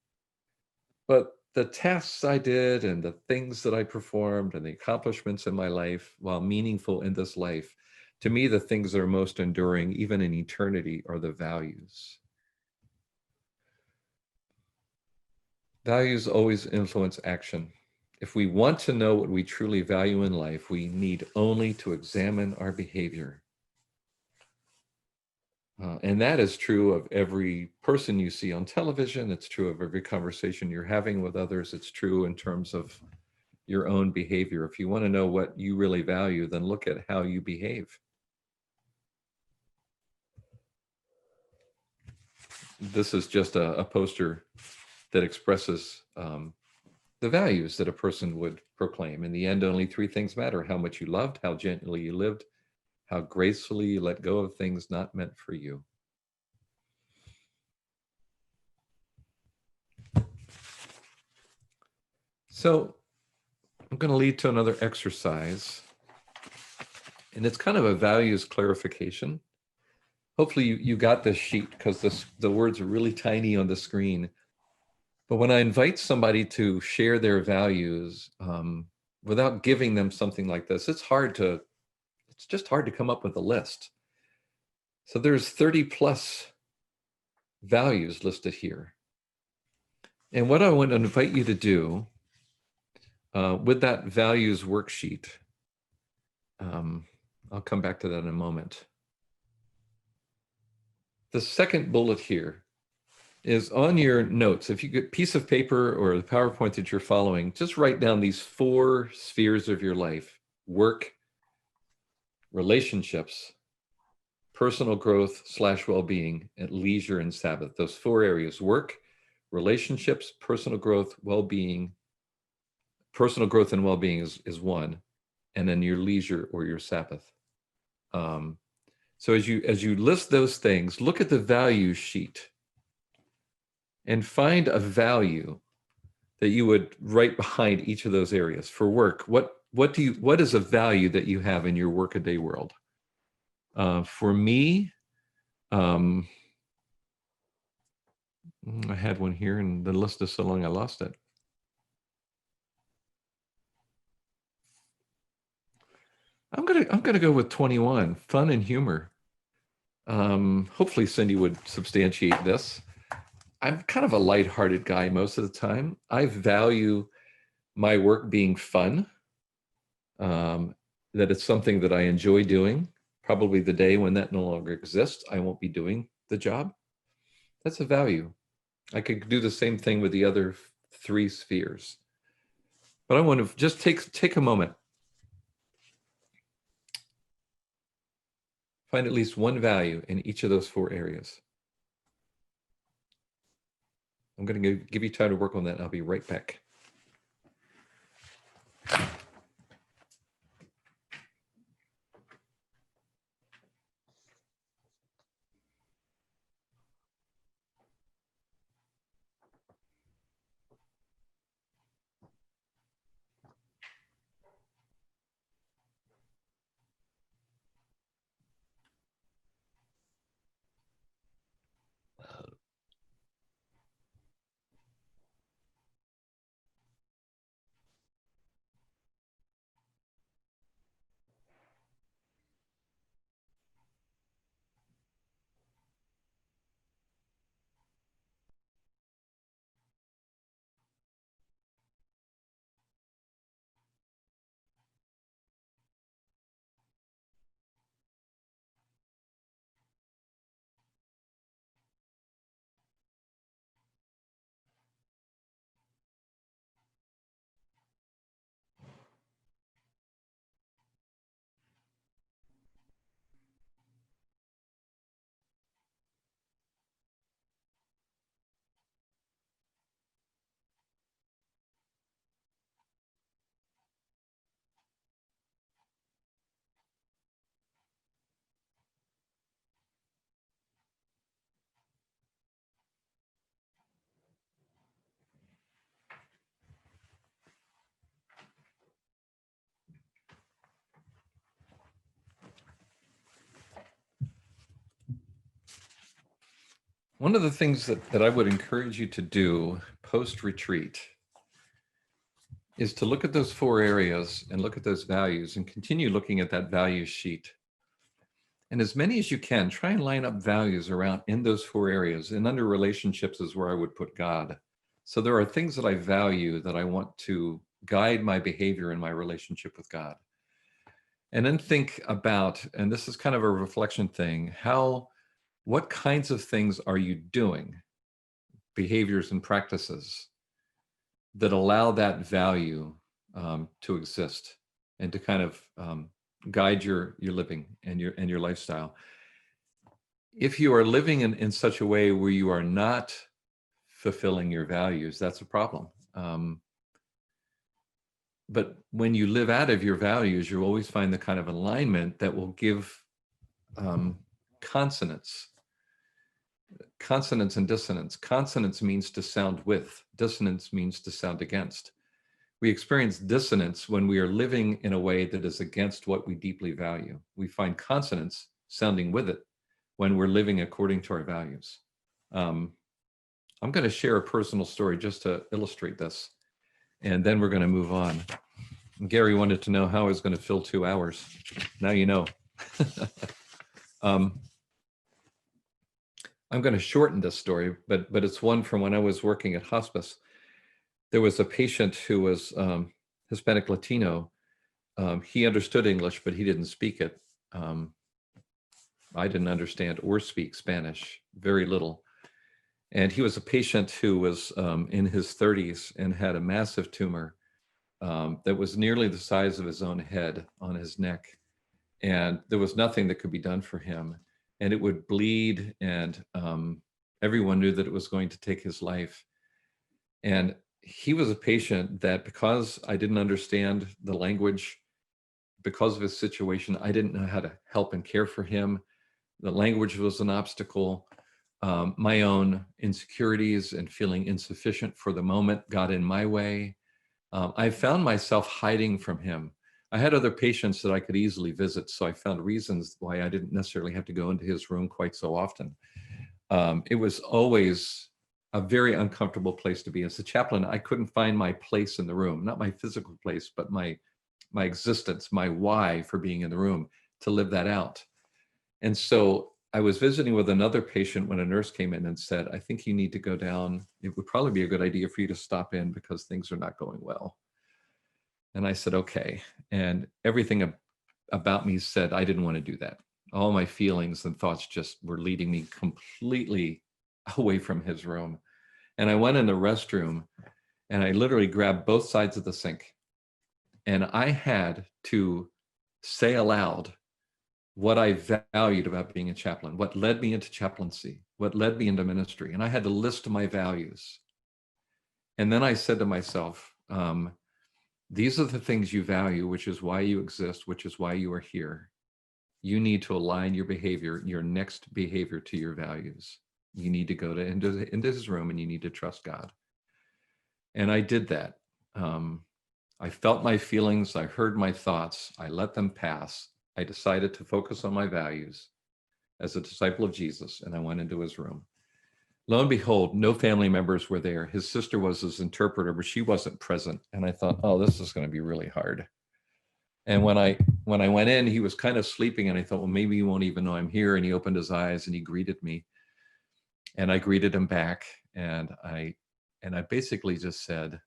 But the tasks I did and the things that I performed and the accomplishments in my life, while meaningful in this life, to me, the things that are most enduring, even in eternity, are the values. Values always influence action. If we want to know what we truly value in life, we need only to examine our behavior. And that is true of every person you see on television. It's true of every conversation you're having with others. It's true in terms of your own behavior. If you want to know what you really value, then look at how you behave. This is just a poster that expresses the values that a person would proclaim. In the end, only three things matter: how much you loved, how gently you lived, how gracefully you let go of things not meant for you. So I'm going to lead to another exercise, and it's kind of a values clarification. Hopefully you got this sheet because the words are really tiny on the screen. But when I invite somebody to share their values, without giving them something like this, it's just hard to come up with a list. So there's 30 plus values listed here. And what I want to invite you to do with that values worksheet, I'll come back to that in a moment. The second bullet here is on your notes. If you get a piece of paper or the PowerPoint that you're following, just write down these 4 spheres of your life: work, relationships, personal growth / well-being, and leisure and Sabbath. Those 4 areas: work, relationships, personal growth, well-being. Personal growth and well-being is one, and then your leisure or your Sabbath. So as you list those things, look at the value sheet and find a value that you would write behind each of those areas. For work, what is a value that you have in your workaday world? For me, I had one here and the list is so long I lost it. I'm gonna go with 21, fun and humor. Hopefully Cindy would substantiate this. I'm kind of a lighthearted guy most of the time. I value my work being fun, that it's something that I enjoy doing. Probably the day when that no longer exists, I won't be doing the job. That's a value. I could do the same thing with the other three spheres. But I want to just take a moment. Find at least one value in each of those four areas. I'm going to give you time to work on that. And I'll be right back. One of the things that I would encourage you to do post-retreat is to look at those four areas and look at those values and continue looking at that value sheet. And as many as you can, try and line up values around in those four areas. And under relationships is where I would put God. So there are things that I value that I want to guide my behavior in my relationship with God. And then think about, and this is kind of a reflection thing, what kinds of things are you doing, behaviors and practices that allow that value to exist and to kind of guide your living and your lifestyle. If you are living in such a way where you are not fulfilling your values, that's a problem. But when you live out of your values, you always find the kind of alignment that will give consonance and dissonance. Consonance means to sound with, dissonance means to sound against. We experience dissonance when we are living in a way that is against what we deeply value. We find consonance sounding with it when we're living according to our values. I'm going to share a personal story just to illustrate this, and then we're going to move on. Gary wanted to know how I was going to fill 2 hours. Now you know. I'm going to shorten this story, but it's one from when I was working at hospice. There was a patient who was Hispanic Latino. He understood English, but he didn't speak it. I didn't understand or speak Spanish, very little. And he was a patient who was in his 30s and had a massive tumor that was nearly the size of his own head on his neck. And there was nothing that could be done for him. And it would bleed, and everyone knew that it was going to take his life. And he was a patient that, because I didn't understand the language, because of his situation, I didn't know how to help and care for him. The language was an obstacle. My own insecurities and feeling insufficient for the moment got in my way. I found myself hiding from him. I had other patients that I could easily visit, so I found reasons why I didn't necessarily have to go into his room quite so often. It was always a very uncomfortable place to be. As a chaplain, I couldn't find my place in the room, not my physical place, but my existence, my why for being in the room, to live that out. And so I was visiting with another patient when a nurse came in and said, I think you need to go down. It would probably be a good idea for you to stop in because things are not going well. And I said, okay. And everything about me said I didn't want to do that. All my feelings and thoughts just were leading me completely away from his room. And I went in the restroom and I literally grabbed both sides of the sink. And I had to say aloud what I valued about being a chaplain, what led me into chaplaincy, what led me into ministry. And I had to list my values. And then I said to myself, these are the things you value, which is why you exist, which is why you are here. You need to align your behavior, your next behavior, to your values. You need to go into his room and you need to trust God. And I did that. I felt my feelings. I heard my thoughts. I let them pass. I decided to focus on my values as a disciple of Jesus, and I went into his room. Lo and behold, no family members were there. His sister was his interpreter, but she wasn't present. And I thought, oh, this is going to be really hard. And when I went in, he was kind of sleeping, and I thought, well, maybe he won't even know I'm here. And he opened his eyes and he greeted me, and I greeted him back. And I basically just said,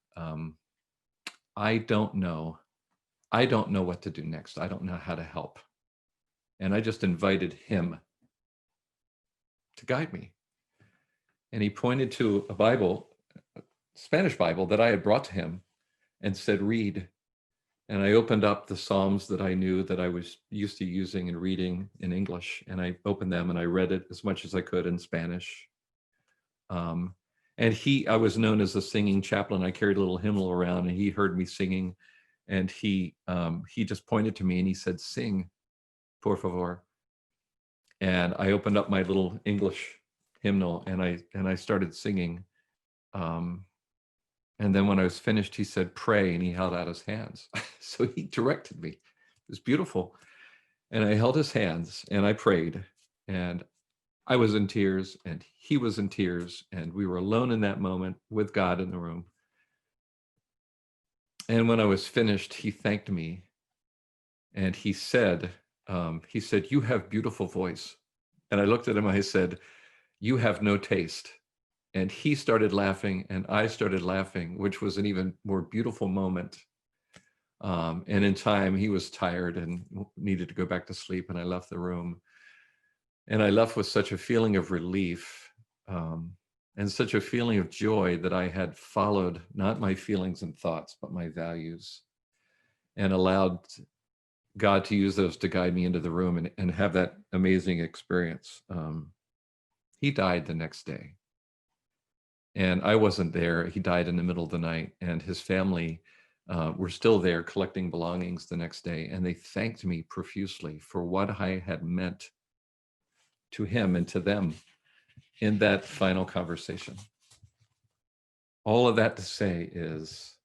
I don't know what to do next. I don't know how to help. And I just invited him to guide me. And he pointed to a Bible, a Spanish Bible that I had brought to him, and said, read. And I opened up the Psalms that I knew that I was used to using and reading in English. And I opened them and I read it as much as I could in Spanish. And I was known as a singing chaplain. I carried a little hymnal around, and he heard me singing. And he just pointed to me and he said, sing, por favor. And I opened up my little English hymnal and I started singing. And then when I was finished, he said, pray, and he held out his hands. So he directed me. It was beautiful. And I held his hands and I prayed, and I was in tears and he was in tears, and we were alone in that moment with God in the room. And when I was finished, he thanked me, and he said, you have beautiful voice. And I looked at him, I said, you have no taste. And he started laughing and I started laughing, which was an even more beautiful moment. And in time, he was tired and needed to go back to sleep, and I left the room. And I left with such a feeling of relief, and such a feeling of joy that I had followed not my feelings and thoughts, but my values, and allowed God to use those to guide me into the room and have that amazing experience. He died the next day, and I wasn't there. He died in the middle of the night, and his family were still there collecting belongings the next day. And they thanked me profusely for what I had meant to him and to them in that final conversation. All of that to say is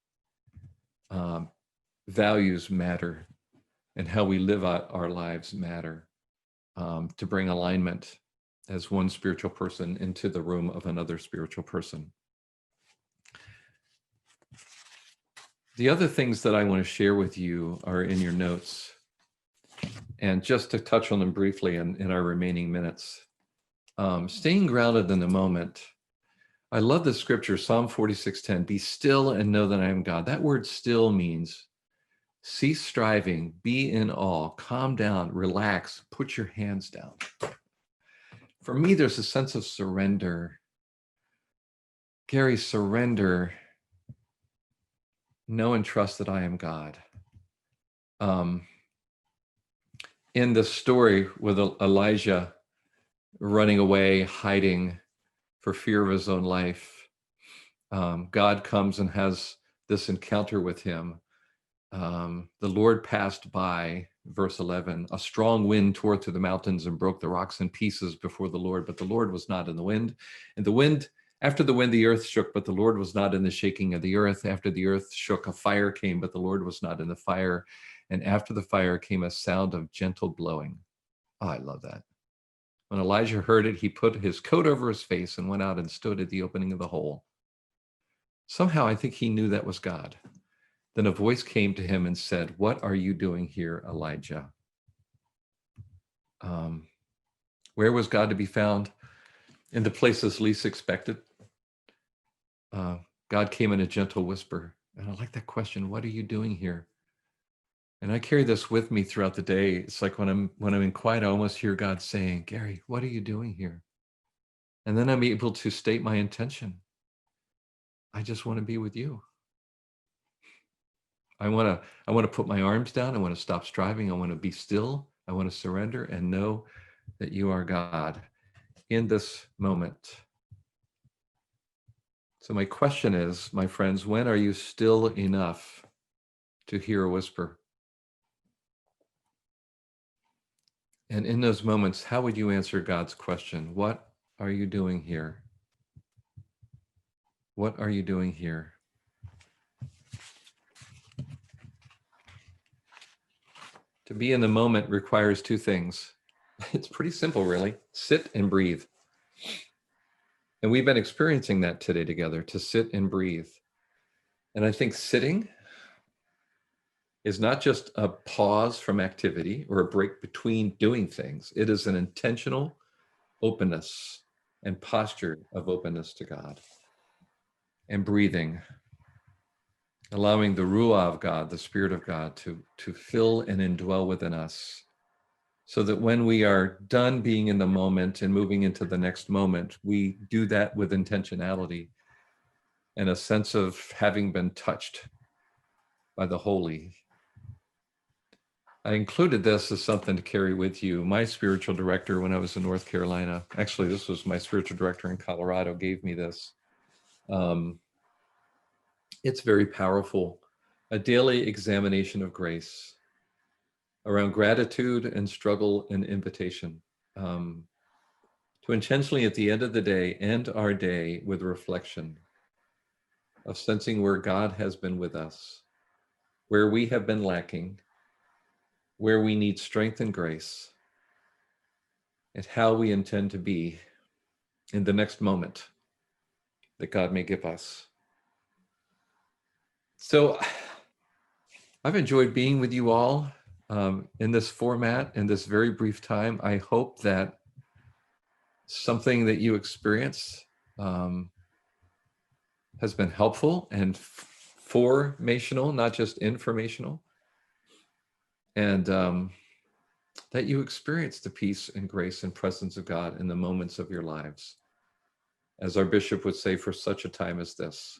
values matter, and how we live out our lives matter, to bring alignment as one spiritual person into the room of another spiritual person. The other things that I want to share with you are in your notes. And just to touch on them briefly in our remaining minutes, staying grounded in the moment. I love the scripture, Psalm 46:10, be still and know that I am God. That word still means cease striving, be in awe, calm down, relax, put your hands down. For me, there's a sense of surrender. Gary, surrender. Know and trust that I am God. In the story with Elijah running away, hiding for fear of his own life, God comes and has this encounter with him. The Lord passed by, verse 11, a strong wind tore through the mountains and broke the rocks in pieces before the Lord, but the Lord was not in the wind. And after the wind, the earth shook, but the Lord was not in the shaking of the earth. After the earth shook, a fire came, but the Lord was not in the fire. And after the fire came a sound of gentle blowing. Oh, I love that. When Elijah heard it, he put his coat over his face and went out and stood at the opening of the hole. Somehow I think he knew that was God. Then a voice came to him and said, what are you doing here, Elijah? Where was God to be found? In the places least expected. God came in a gentle whisper. And I like that question. What are you doing here? And I carry this with me throughout the day. It's like when I'm in quiet, I almost hear God saying, Gary, what are you doing here? And then I'm able to state my intention. I just want to be with you. I want to put my arms down. I want to stop striving. I want to be still. I want to surrender and know that you are God in this moment. So my question is, my friends, when are you still enough to hear a whisper? And in those moments, how would you answer God's question? What are you doing here? What are you doing here? To be in the moment requires two things. It's pretty simple, really. Sit and breathe. And we've been experiencing that today together, to sit and breathe. And I think sitting is not just a pause from activity or a break between doing things. It is an intentional openness and posture of openness to God. And breathing, allowing the Ruah of God, the Spirit of God, to fill and indwell within us, so that when we are done being in the moment and moving into the next moment, we do that with intentionality and a sense of having been touched by the holy. I included this as something to carry with you. My spiritual director, when I was in North Carolina, actually, this was my spiritual director in Colorado, gave me this. It's very powerful. A daily examination of grace around gratitude and struggle and invitation. To intentionally, at the end of the day, end our day with reflection of sensing where God has been with us, where we have been lacking, where we need strength and grace, and how we intend to be in the next moment that God may give us. So I've enjoyed being with you all in this format, in this very brief time. I hope that something that you experience has been helpful and formational, not just informational. And that you experience the peace and grace and presence of God in the moments of your lives. As our bishop would say, for such a time as this.